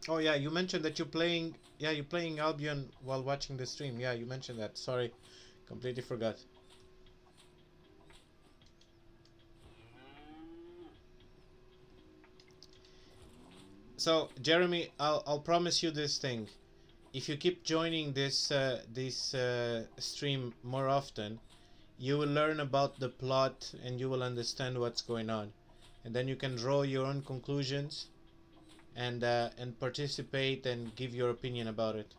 Oh yeah, you mentioned that you're playing. Yeah, you're playing Albion while watching the stream. Yeah, you mentioned that. Sorry, completely forgot. So Jeremy, I'll promise you this thing. If you keep joining this stream more often, you will learn about the plot and you will understand what's going on, and then you can draw your own conclusions and participate and give your opinion about it.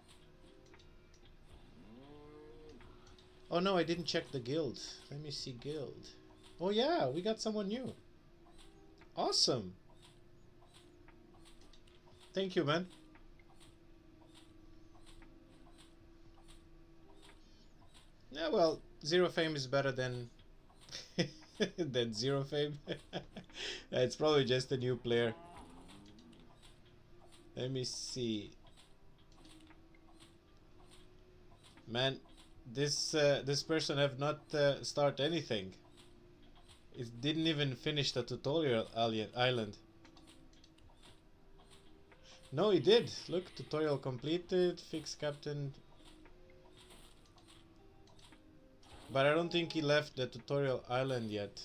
Oh no, I didn't check the guild. Let me see guild. Oh yeah, we got someone new. Awesome. Thank you, man. Yeah, well, zero fame is better than than zero fame. It's probably just a new player. Let me see. Man, this person have not start anything. It didn't even finish the tutorial island. No, he did. Look, tutorial completed. Fix captain. But I don't think he left the tutorial island yet.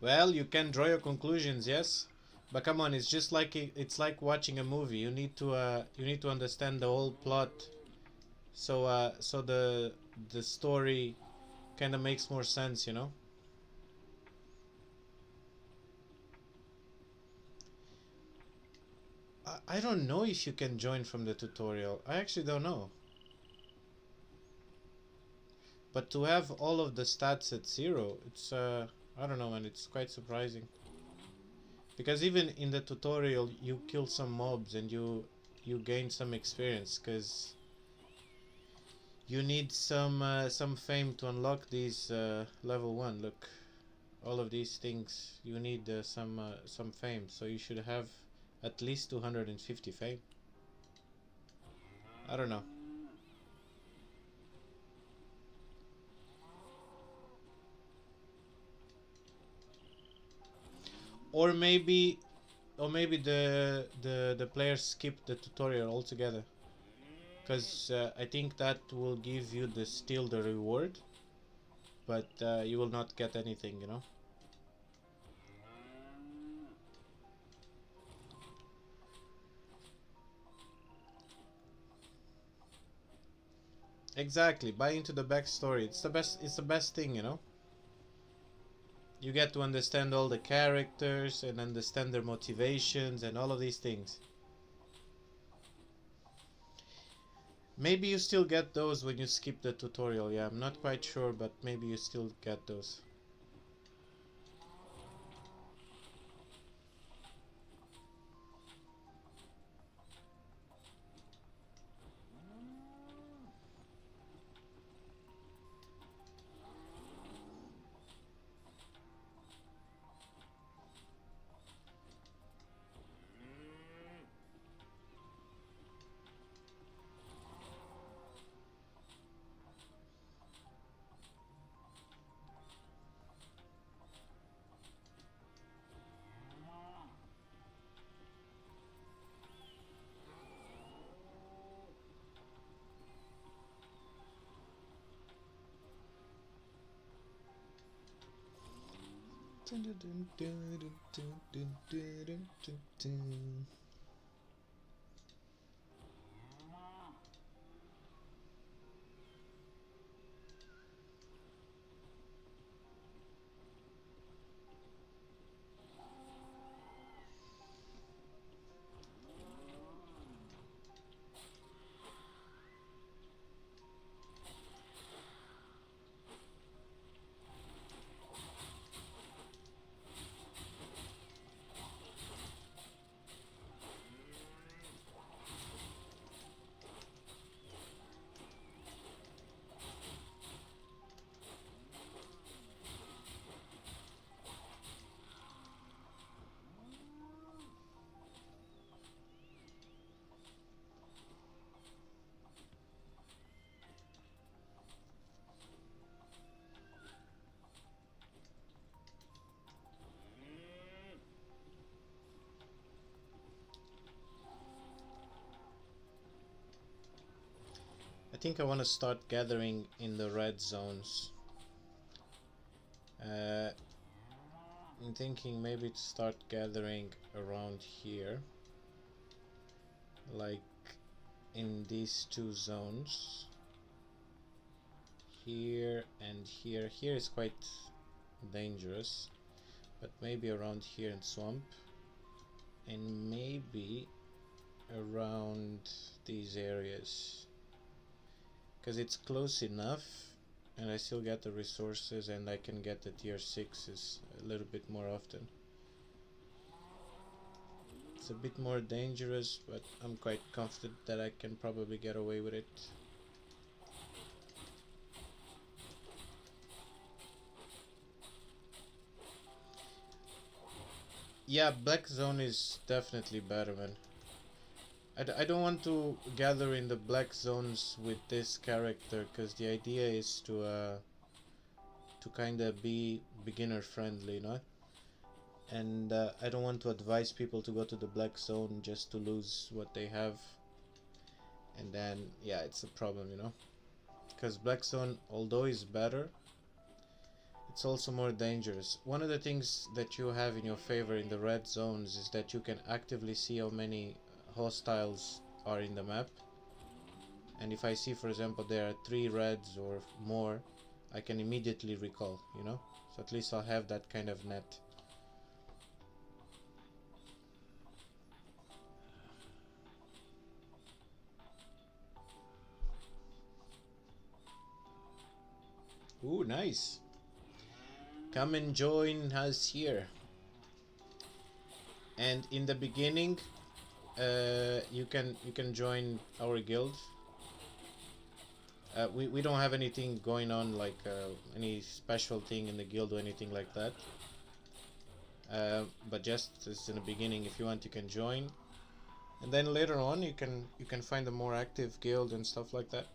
Well, you can draw your conclusions, yes, but come on, it's just like it's like watching a movie. You need to understand the whole plot, so the story kind of makes more sense, you know. I don't know if you can join from the tutorial. I actually don't know. But to have all of the stats at zero, it's I don't know, man. It's quite surprising. Because even in the tutorial, you kill some mobs and you gain some experience. Because you need some fame to unlock these level 1. Look, all of these things you need some fame. So you should have at least 250 fame. I don't know. Or maybe the players skip the tutorial altogether. Because I think that will give you still the reward, but you will not get anything, you know. Exactly, buy into the backstory. It's the best. It's the best thing, you know. You get to understand all the characters and understand their motivations and all of these things. Maybe you still get those when you skip the tutorial. Yeah, I'm not quite sure, but maybe you still get those. I think I want to start gathering in the red zones. I'm thinking maybe to start gathering around here, like in these two zones, here and here. Here is quite dangerous, but maybe around here in swamp, and maybe around these areas, because it's close enough and I still get the resources and I can get the tier 6s a little bit more often. It's a bit more dangerous, but I'm quite confident that I can probably get away with it. Yeah, Black Zone is definitely better, man. I don't want to gather in the Black Zones with this character, because the idea is to kind of be beginner friendly, you know? And I don't want to advise people to go to the Black Zone just to lose what they have. And then, yeah, it's a problem, you know? Because Black Zone, although is better, it's also more dangerous. One of the things that you have in your favor in the red zones is that you can actively see how many hostiles are in the map. And if I see, for example, there are 3 reds or more, I can immediately recall, you know? So at least I'll have that kind of net. Ooh, nice. Come and join us here. And in the beginning, you can join our guild. We don't have anything going on, like any special thing in the guild or anything like that. But just as in the beginning, if you want, you can join, and then later on you can find a more active guild and stuff like that.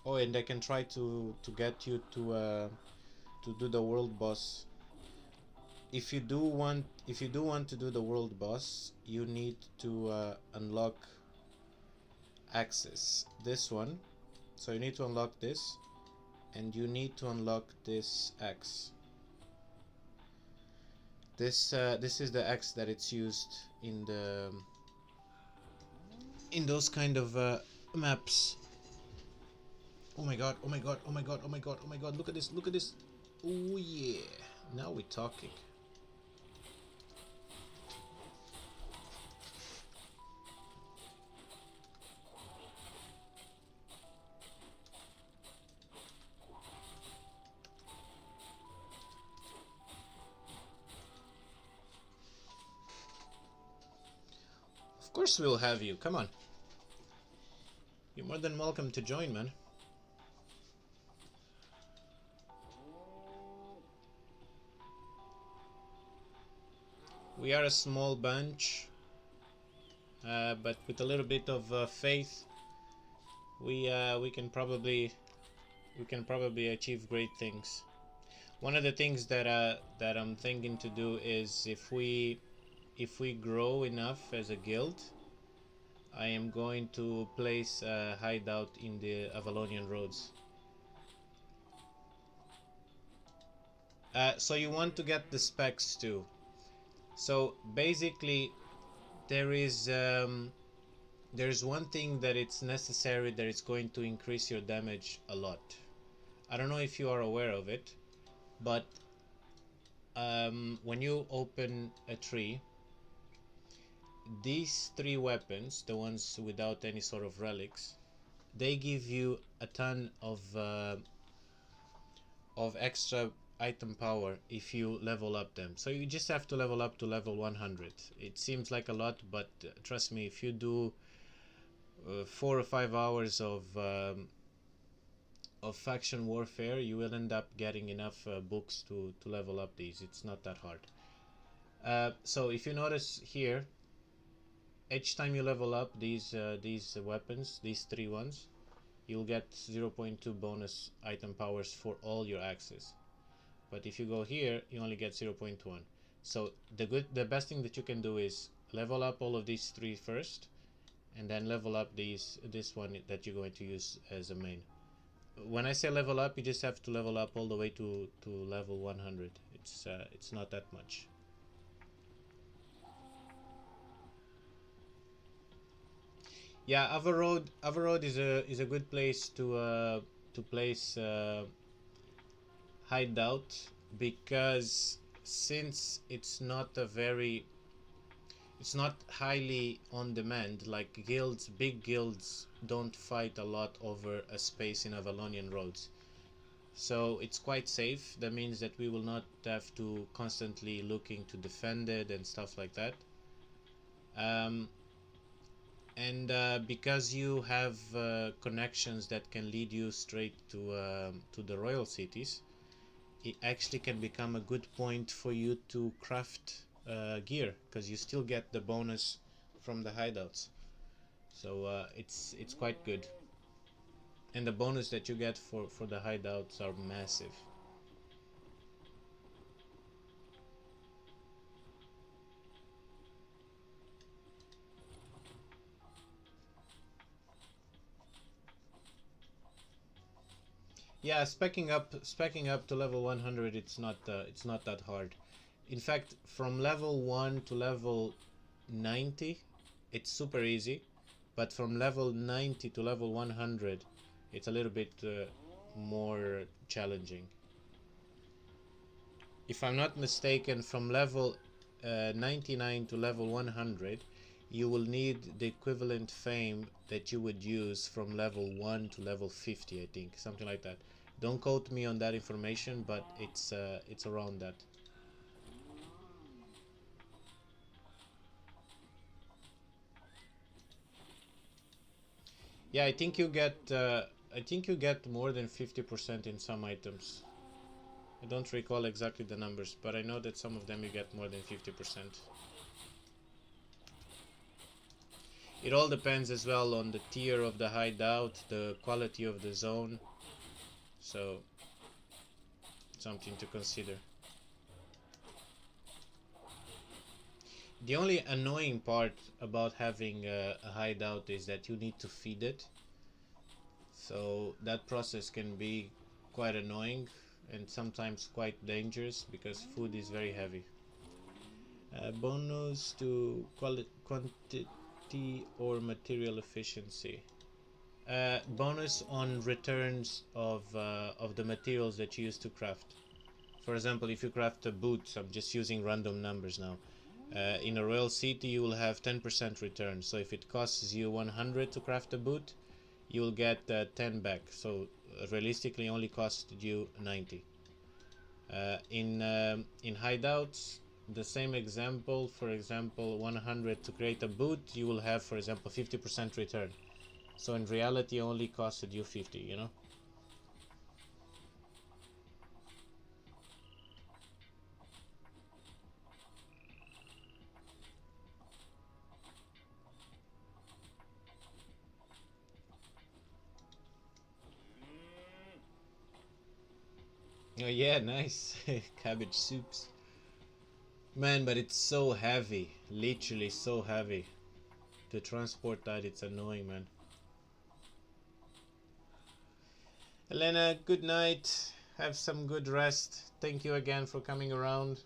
Oh, and I can try to get you to do the world boss. If you do want to do the world boss, you need to unlock access, this one. So you need to unlock this, and you need to unlock this axe. This is the axe that it's used in those kind of maps. Oh my god, oh my god, oh my god, oh my god, oh my god, look at this, look at this. Oh yeah, now we're talking. Of course we'll have you, come on. You're more than welcome to join, man. We are a small bunch, but with a little bit of faith, we can probably achieve great things. One of the things that I'm thinking to do is if we grow enough as a guild, I am going to place a hideout in the Avalonian roads. So you want to get the specs too. So basically, there's one thing that it's necessary that it's going to increase your damage a lot. I don't know if you are aware of it, but when you open a tree, these 3 weapons, the ones without any sort of relics, they give you a ton of extra item power if you level up them. So you just have to level up to level 100. It seems like a lot, but trust me, if you do 4 or 5 hours of faction warfare, you will end up getting enough books to level up these. It's not that hard. So if you notice here, each time you level up these weapons, these 3 ones, you'll get 0.2 bonus item powers for all your axes. But if you go here, you only get 0.1. So the best thing that you can do is level up all of these 3 first, and then level up this one that you're going to use as a main. When I say level up, you just have to level up all the way to level 100. It's not that much. Yeah, Averroad is a good place to place hideout, because since it's not highly on demand, like big guilds don't fight a lot over a space in Avalonian roads. So it's quite safe. That means that we will not have to constantly looking to defend it and stuff like that. Um, and because you have connections that can lead you straight to the royal cities, it actually can become a good point for you to craft gear, because you still get the bonus from the hideouts. So it's quite good, and the bonus that you get for the hideouts are massive. Yeah, specking up to level 100, it's not that hard. In fact, from level 1 to level 90, it's super easy, but from level 90 to level 100, it's a little bit more challenging. If I'm not mistaken, from level 99 to level 100, you will need the equivalent fame that you would use from level 1 to level 50, I think, something like that. Don't quote me on that information, but it's around that. Yeah, I think you get more than 50% in some items. I don't recall exactly the numbers, but I know that some of them you get more than 50%. It all depends as well on the tier of the hideout, the quality of the zone, so something to consider. The only annoying part about having a hideout is that you need to feed it, so that process can be quite annoying and sometimes quite dangerous because food is very heavy. Bonus to quantity or material efficiency. Bonus on returns of the materials that you use to craft. For example, if you craft a boot, I'm just using random numbers now. In a royal city, you will have 10% return. So if it costs you 100 to craft a boot, you will get 10 back. So realistically, only costed you 90. In hideouts, the same example. For example, 100 to create a boot, you will have, for example, 50% return. So in reality, only costed you 50. You know. Oh yeah, nice. Cabbage soups. Man, but it's so heavy. Literally so heavy. To transport that, it's annoying, man. Elena, good night. Have some good rest. Thank you again for coming around.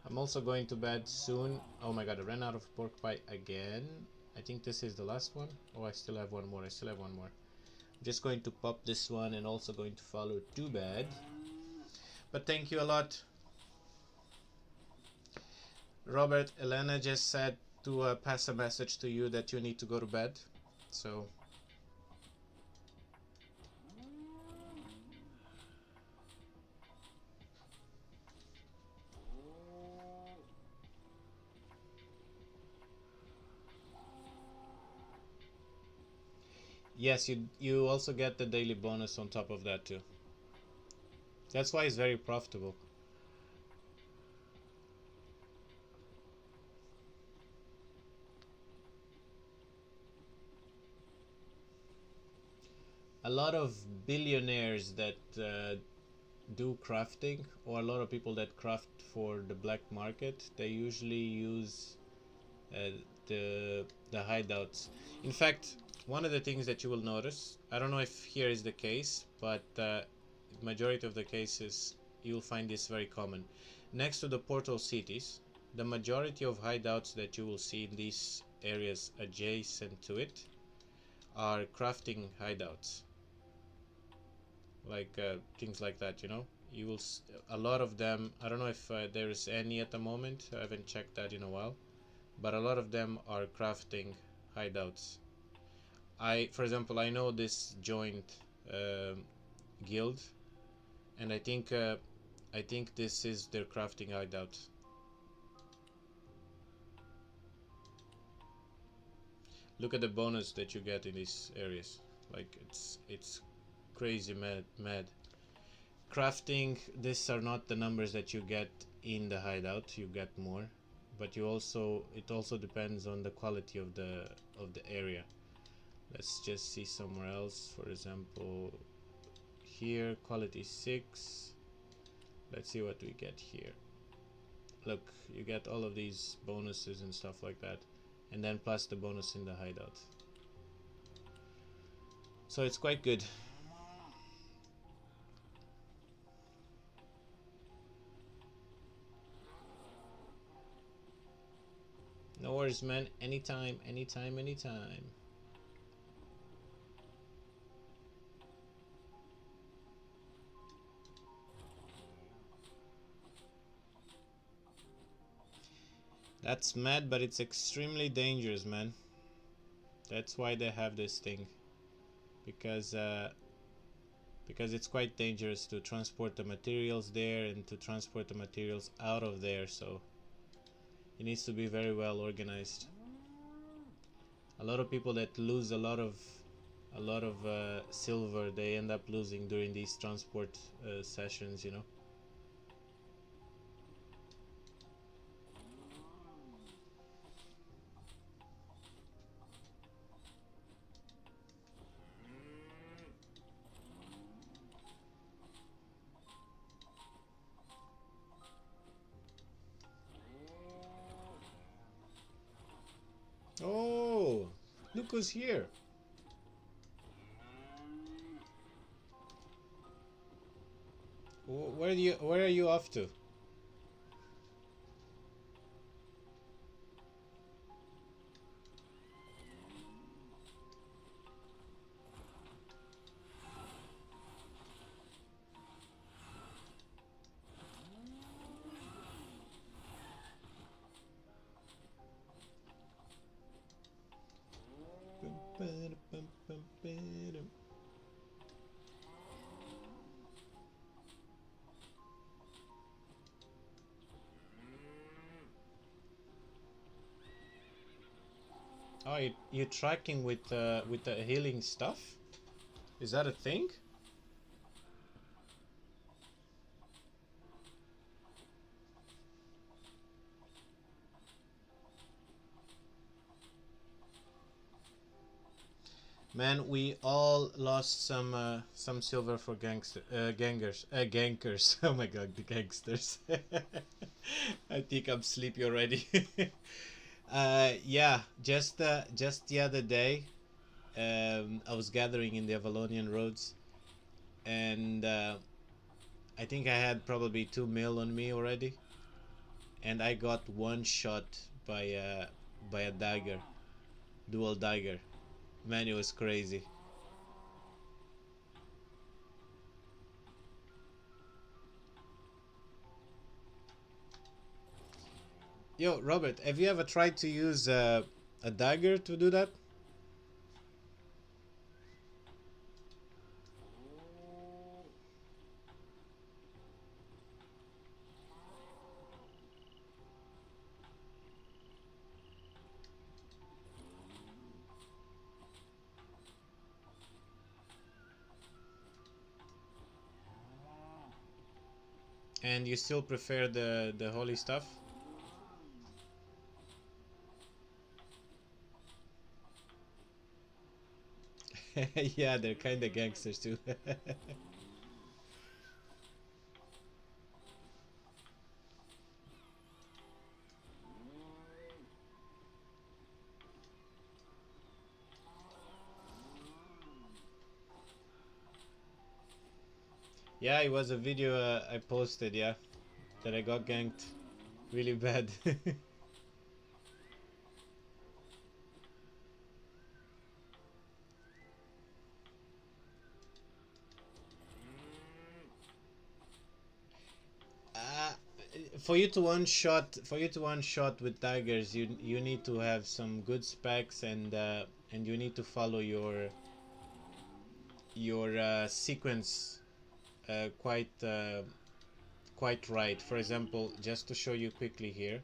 I'm also going to bed soon. Oh my god, I ran out of pork pie again. I think this is the last one. Oh, I still have one more. I still have one more. I'm just going to pop this one and also going to follow to bed. But thank you a lot. Robert, Elena just said to pass a message to you that you need to go to bed. So yes, you also get the daily bonus on top of that too. That's why it's very profitable. A lot of billionaires that do crafting, or a lot of people that craft for the black market, they usually use uh, the hideouts. In fact, one of the things that you will notice, I don't know if here is the case, but majority of the cases you'll find this very common. Next to the portal cities, the majority of hideouts that you will see in these areas adjacent to it are crafting hideouts, like things like that. You know, you will a lot of them. I don't know if there is any at the moment. I haven't checked that in a while, but a lot of them are crafting hideouts. For example, I know this joint guild. And I think this is their crafting hideout. Look at the bonus that you get in these areas. Like it's crazy mad. Crafting, these are not the numbers that you get in the hideout. You get more, but you also, it also depends on the quality of the area. Let's just see somewhere else. For example, here quality 6. Let's see what we get here. Look, you get all of these bonuses and stuff like that, and then plus the bonus in the hideout. So it's quite good. No worries, man. Anytime, anytime, anytime. That's mad, but it's extremely dangerous, man. That's why they have this thing. Because it's quite dangerous to transport the materials there and to transport the materials out of there, so it needs to be very well organized. A lot of people that lose a lot of silver, they end up losing during these transport sessions, you know. Oh, look who's here. Where are you off to? Oh, you're tracking with the healing stuff? Is that a thing? Man, we all lost some silver for gankers. Oh my god, the gangsters. I think I'm sleepy already. Yeah, just the other day, I was gathering in the Avalonian roads, and I think I had probably 2 mil on me already, and I got one shot by a dagger, dual dagger. Man, it was crazy. Yo, Robert, have you ever tried to use a dagger to do that? And you still prefer the holy stuff? Yeah, they're kind of gangsters too. Yeah, it was a video I posted, yeah, that I got ganked really bad. uh, for you to one shot with daggers, you need to have some good specs, and you need to follow your sequence quite right. For example, just to show you quickly here,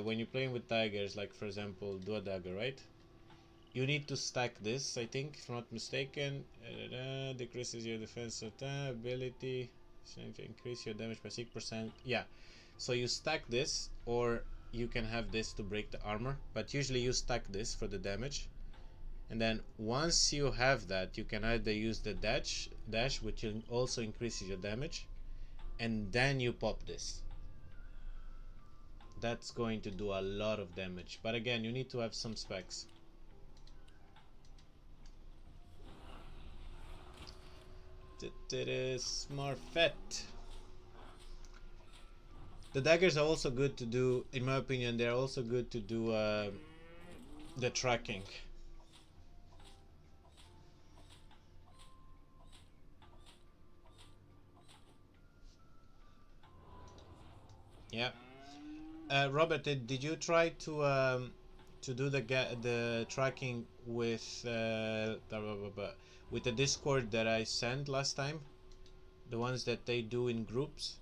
when you're playing with daggers, like for example, do a dagger, right? You need to stack this, I think, if I'm not mistaken. Decreases your defense ability, increase your damage by 6%. Yeah, so you stack this, or you can have this to break the armor, but usually you stack this for the damage. And then once you have that, you can either use the dash, which also increases your damage, and then you pop this. That's going to do a lot of damage, but again, you need to have some specs. It is Smurfette. The daggers are also good to do, in my opinion, they're also good to do the tracking. Yeah. Robert, did you try to do the tracking with with the Discord that I sent last time? The ones that they do in groups?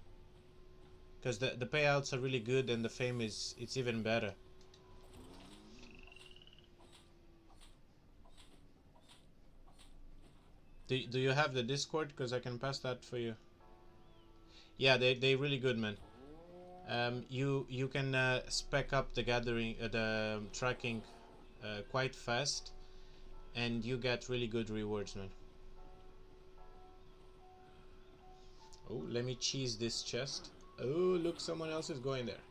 Because the payouts are really good and the fame it's even better. Do you have the Discord? Because I can pass that for you. Yeah, they really good, man. You can spec up the gathering, the tracking quite fast, and you get really good rewards, man. Oh, let me cheese this chest. Oh, look, someone else is going there.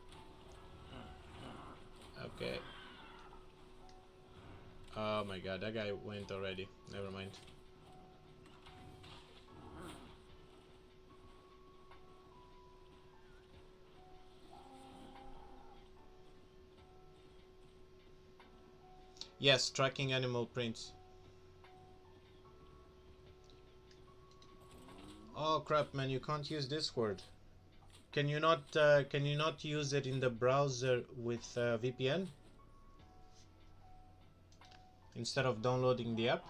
Okay. Oh my god, that guy went already. Never mind. Yes, tracking animal prints. Oh crap, man! You can't use Discord. Can you not use it in the browser with VPN instead of downloading the app?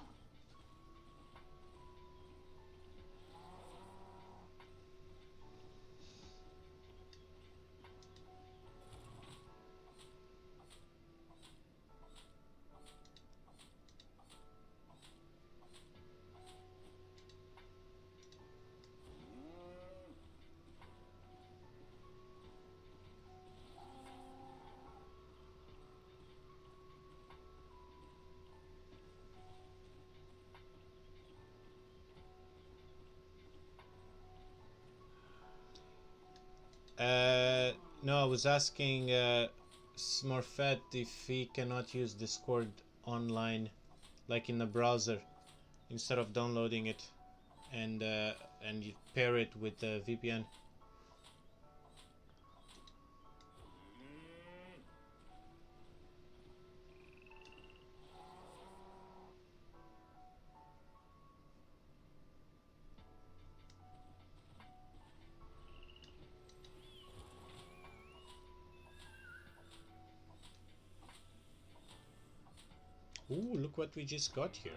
No, I was asking Smurfette if he cannot use Discord online, like in the browser, instead of downloading it and you pair it with the VPN. Ooh, look what we just got here.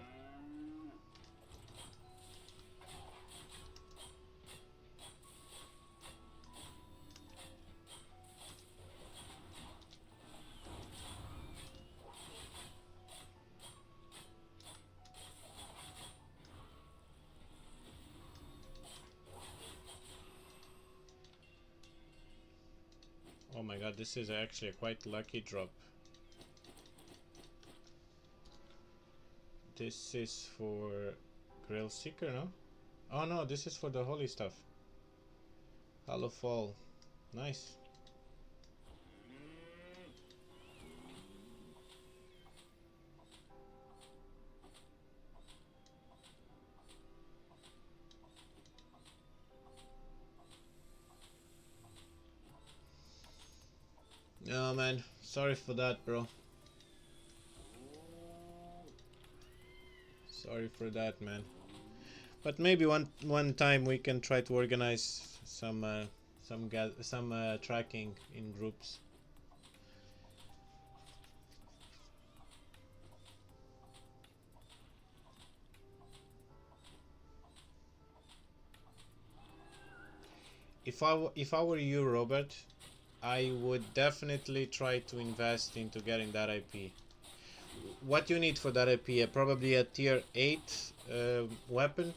Oh my god, this is actually a quite lucky drop. This is for Grail Seeker, no? Oh no, this is for the holy stuff. Hollow Fall. Nice. No man, sorry for that, bro. Sorry for that, man. But maybe one time we can try to organize some tracking in groups. if I were you, Robert, I would definitely try to invest into getting that IP. What you need for that IP? Probably a tier 8 weapon.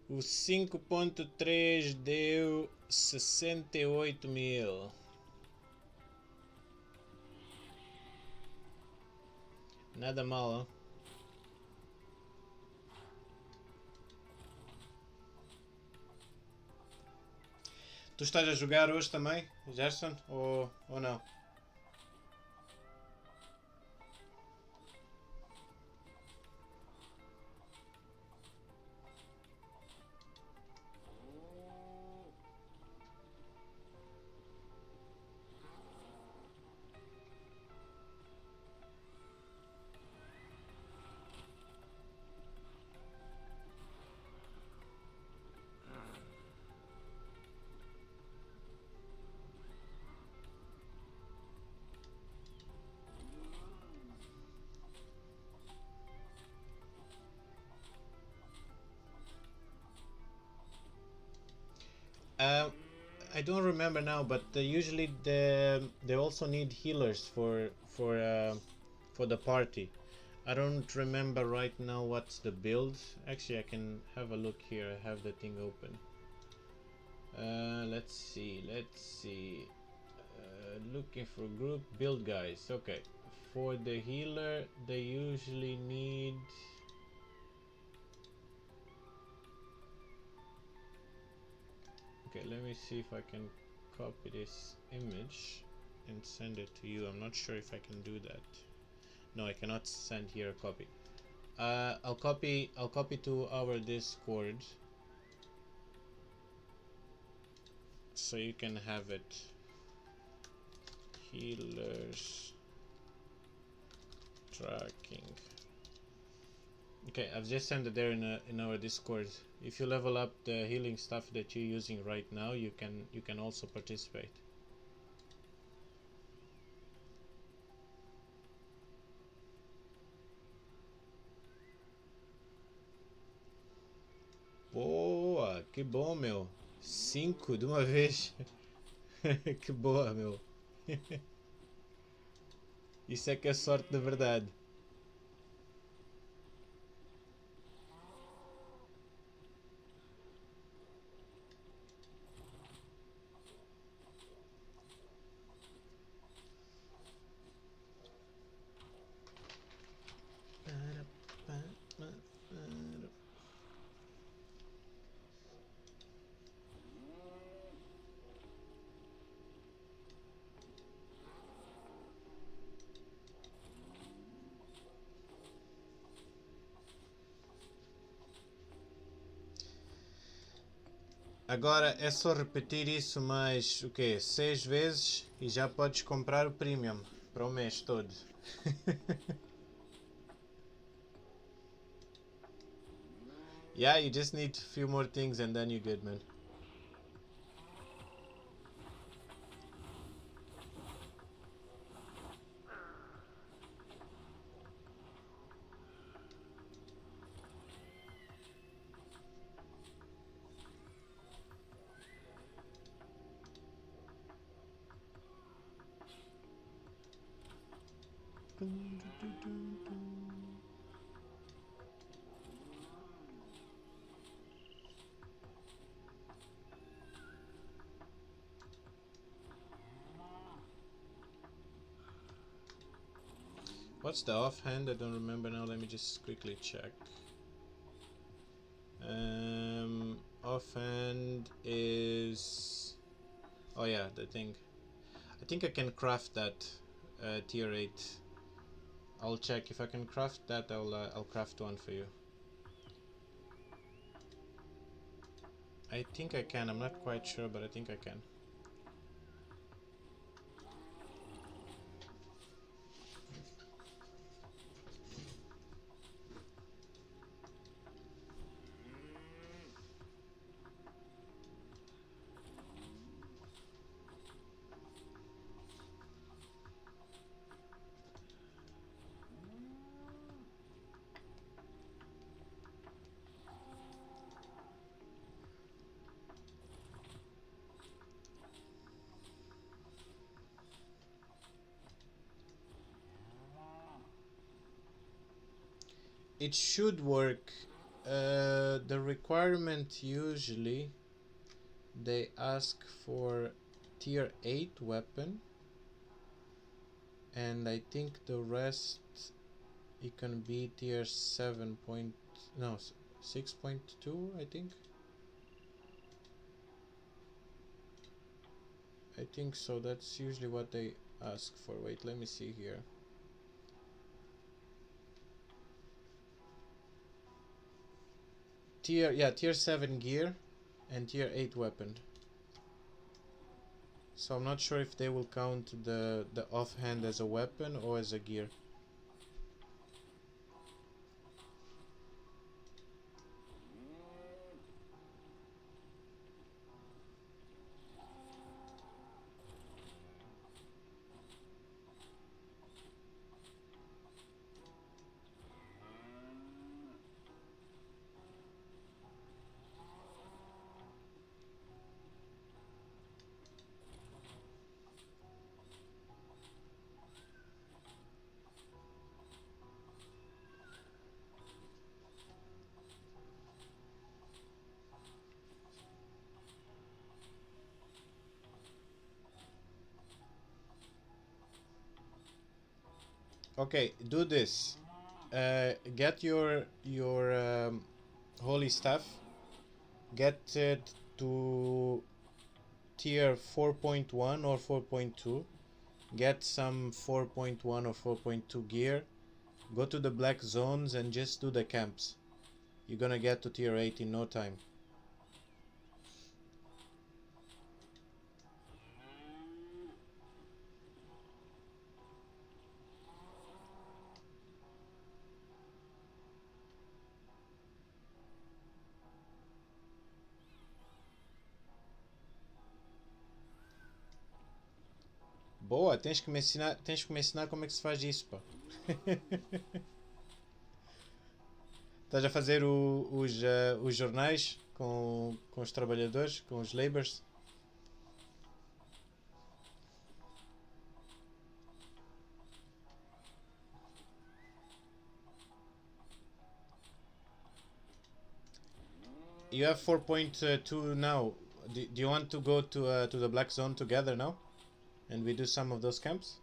O 5.3 deu 68.000. Nada mal, hein? Tu estás a jogar hoje também, Gerson? Ou não? I don't remember now, but usually they also need healers for the party. I don't remember right now what's the build. Actually, I can have a look here. I have the thing open. Let's see. Looking for group build guys. Okay, for the healer, they usually need. Okay, let me see if I can copy this image and send it to you. I'm not sure if I can do that. No, I cannot send here a copy. I'll copy to our Discord so you can have it. Healers tracking. Okay, I've just sent it there in our Discord. If you level up the healing stuff that you're using right now, you can also participate. Boa, que bom, meu. 5 de uma vez. Que boa, meu. Isso é que é sorte de verdade. Agora é só repetir isso mais o quê? 6 vezes e já podes comprar o premium para o mês todo. Yeah, you just need a few more things and then you're good, man. What's the offhand? I don't remember now. Let me just quickly check. Offhand is... Oh yeah, the thing. I think I can craft that tier 8. I'll check if I can craft that. I'll craft one for you. I think I can. I'm not quite sure, but I think I can. It should work. The requirement usually they ask for tier 8 weapon, and I think the rest it can be tier 7 point, no, 6.2 I think so. That's usually what they ask for. Wait, let me see here. Tier 7 gear and tier 8 weapon. So I'm not sure if they will count the offhand as a weapon or as a gear. Okay, do this. Get your holy staff. Get it to tier 4.1 or 4.2. Get some 4.1 or 4.2 gear. Go to the black zones and just do the camps. You're gonna get to tier 8 in no time. Boa, tens que me ensinar como é que se faz isso, pá. Estás a fazer os jornais com os trabalhadores, com os labours? You have 4.2 now. Do you want to go to the black zone together now? And we do some of those camps?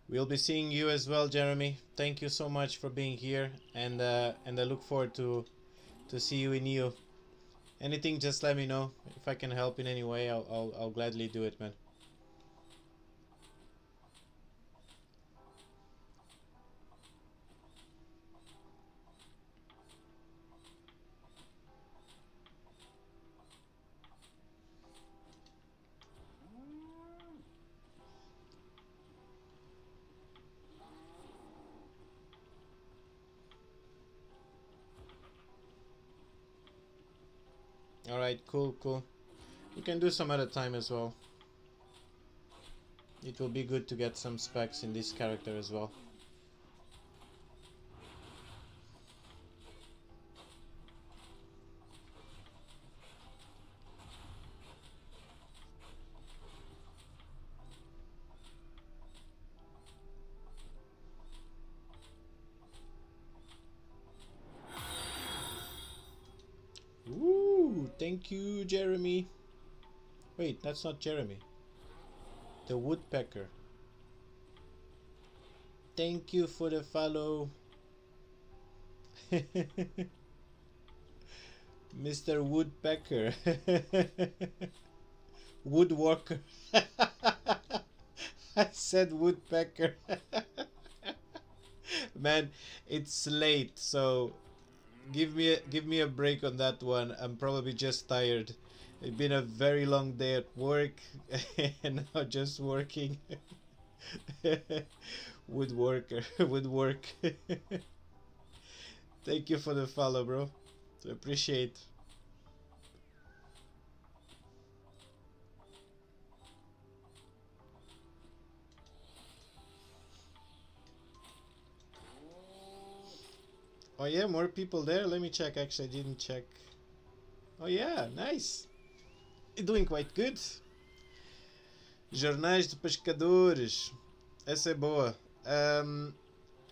We'll be seeing you as well, Jeremy. Thank you so much for being here, and I look forward to see you in EU. Anything, just let me know. If I can help in any way, I'll gladly do it, man. Alright, cool. We can do some other time as well. It will be good to get some specs in this character as well. Ooh, thank you, Jeremy. Wait, that's not Jeremy. The woodpecker. Thank you for the follow. Mr. Woodpecker. Woodworker. I said woodpecker. Man, it's late, so give me a break on that one. I'm probably just tired. It's been a very long day at work and now just working. Woodworker, woodwork. Thank you for the follow, bro. Appreciate. Oh yeah, more people there. Let me check. Actually, I didn't check. Oh yeah, nice. You're doing quite good. Jornais de pescadores. Essa é boa.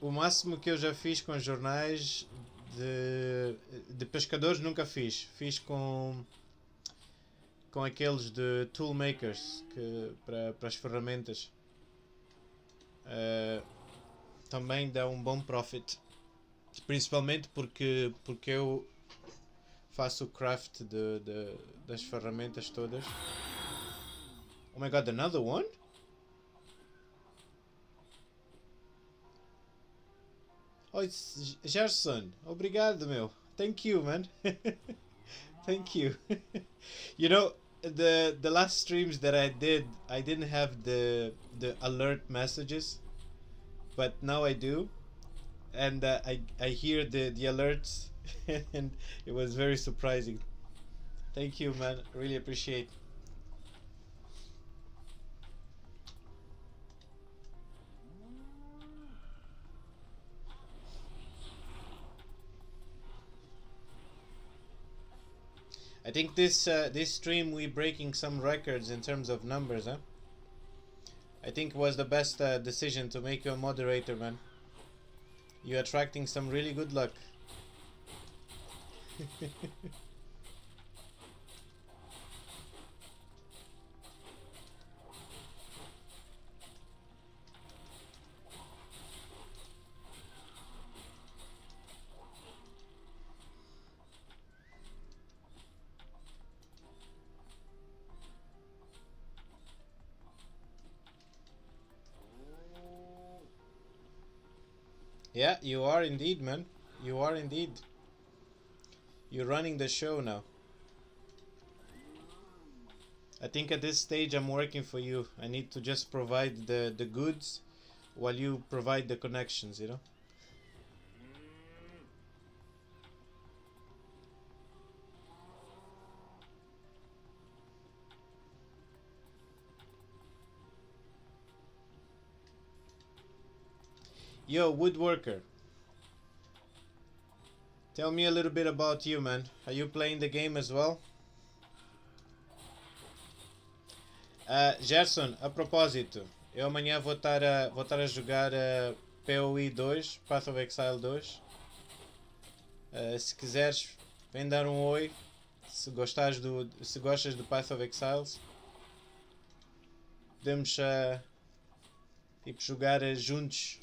O máximo que eu já fiz com jornais de pescadores nunca fiz. Fiz com aqueles de toolmakers para as ferramentas. Também dá um bom profit. Principalmente porque eu faço o craft das ferramentas todas. Oh my god, another one? Oh, it's Gerson. Obrigado, meu. Thank you, man. Thank you. You know, the last streams that I did, I didn't have the alert messages, but now I do, and I hear the alerts, and it was very surprising. Thank you, man. Really appreciate. I think this stream we breaking some records in terms of numbers, huh? I think it was the best decision to make you a moderator, man. You're attracting some really good luck. Yeah, you are indeed, man. You are indeed. You're running the show now. I think at this stage I'm working for you. I need to just provide the goods while you provide the connections, you know? Yo, woodworker. Tell me a little bit about you, man. Are you playing the game as well? Gerson, a propósito, eu amanhã vou estar a jogar PoE 2, Path of Exile 2. Se quiseres, vem dar um oi. Se gostas do Path of Exiles, podemos tipo, jogar juntos.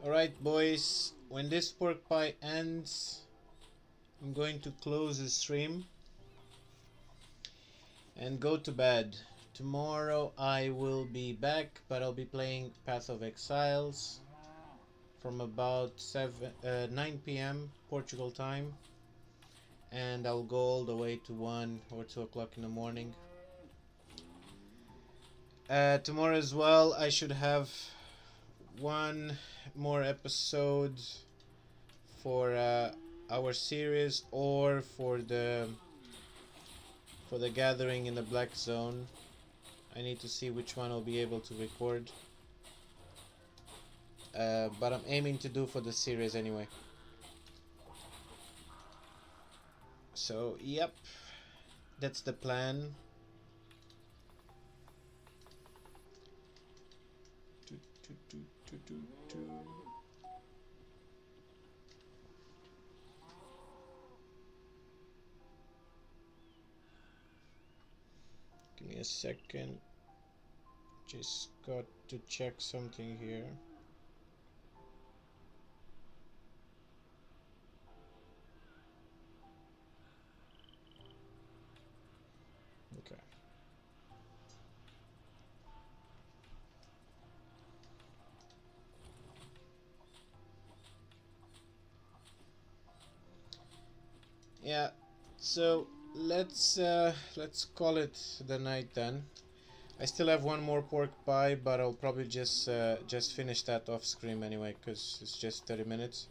Alright, boys, when this pork pie ends, I'm going to close the stream and go to bed. Tomorrow I will be back, but I'll be playing Path of Exiles from about 9 p.m. Portugal time. and I'll go all the way to 1 or 2 o'clock in the morning. Tomorrow as well, I should have one more episode for our series, or for the gathering in the Black Zone. I need to see which one I'll be able to record, but I'm aiming to do for the series anyway. So yep, that's the plan. Give me a second. Just got to check something here. Okay. Yeah, so let's call it the night then. I still have one more pork pie, but I'll probably just finish that off screen anyway, because it's just 30 minutes,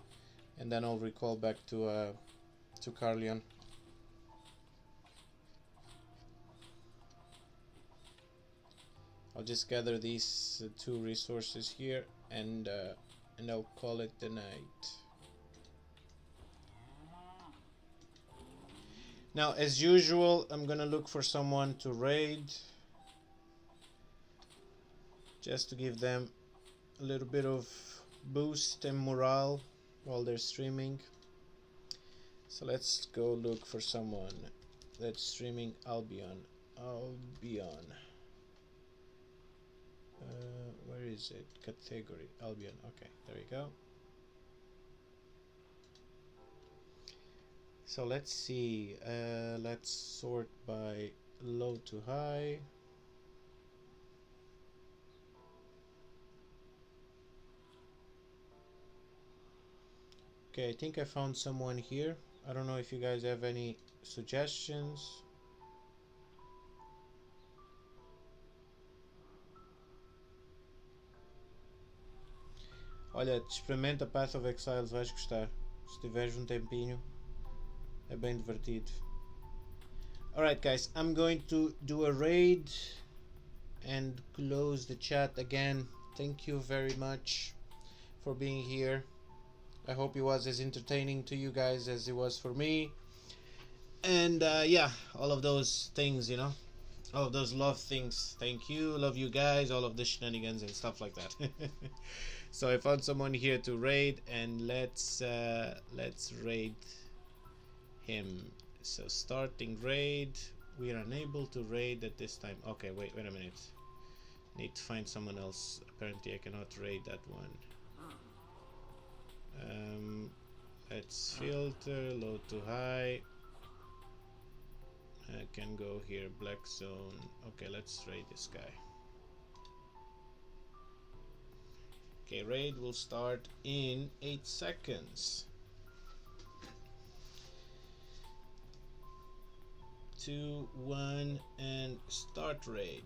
and then I'll recall back to Carleon. I'll just gather these 2 resources here, and I'll call it the night. Now, as usual, I'm gonna look for someone to raid, just to give them a little bit of boost and morale while they're streaming. So let's go look for someone that's streaming Albion. Where is it? Category Albion. Okay, there you go. So let's see. Let's sort by low to high. Okay, I think I found someone here. I don't know if you guys have any suggestions. Olha, experimenta Path of Exiles, vais gostar. Se tiveres tempinho, é bem divertido. Alright guys, I'm going to do a raid and close the chat again. Thank you very much for being here. I hope it was as entertaining to you guys as it was for me. And yeah, all of those things, you know, all of those love things. Thank you, love you guys, all of the shenanigans and stuff like that. So I found someone here to raid, and let's raid him. So starting raid. We are unable to raid at this time. Okay, wait a minute. Need to find someone else. Apparently I cannot raid that one. Let's filter, low to high. I can go here, Black Zone. Okay, let's raid this guy. Okay, raid will start in 8 seconds. 2, 1, and start raid.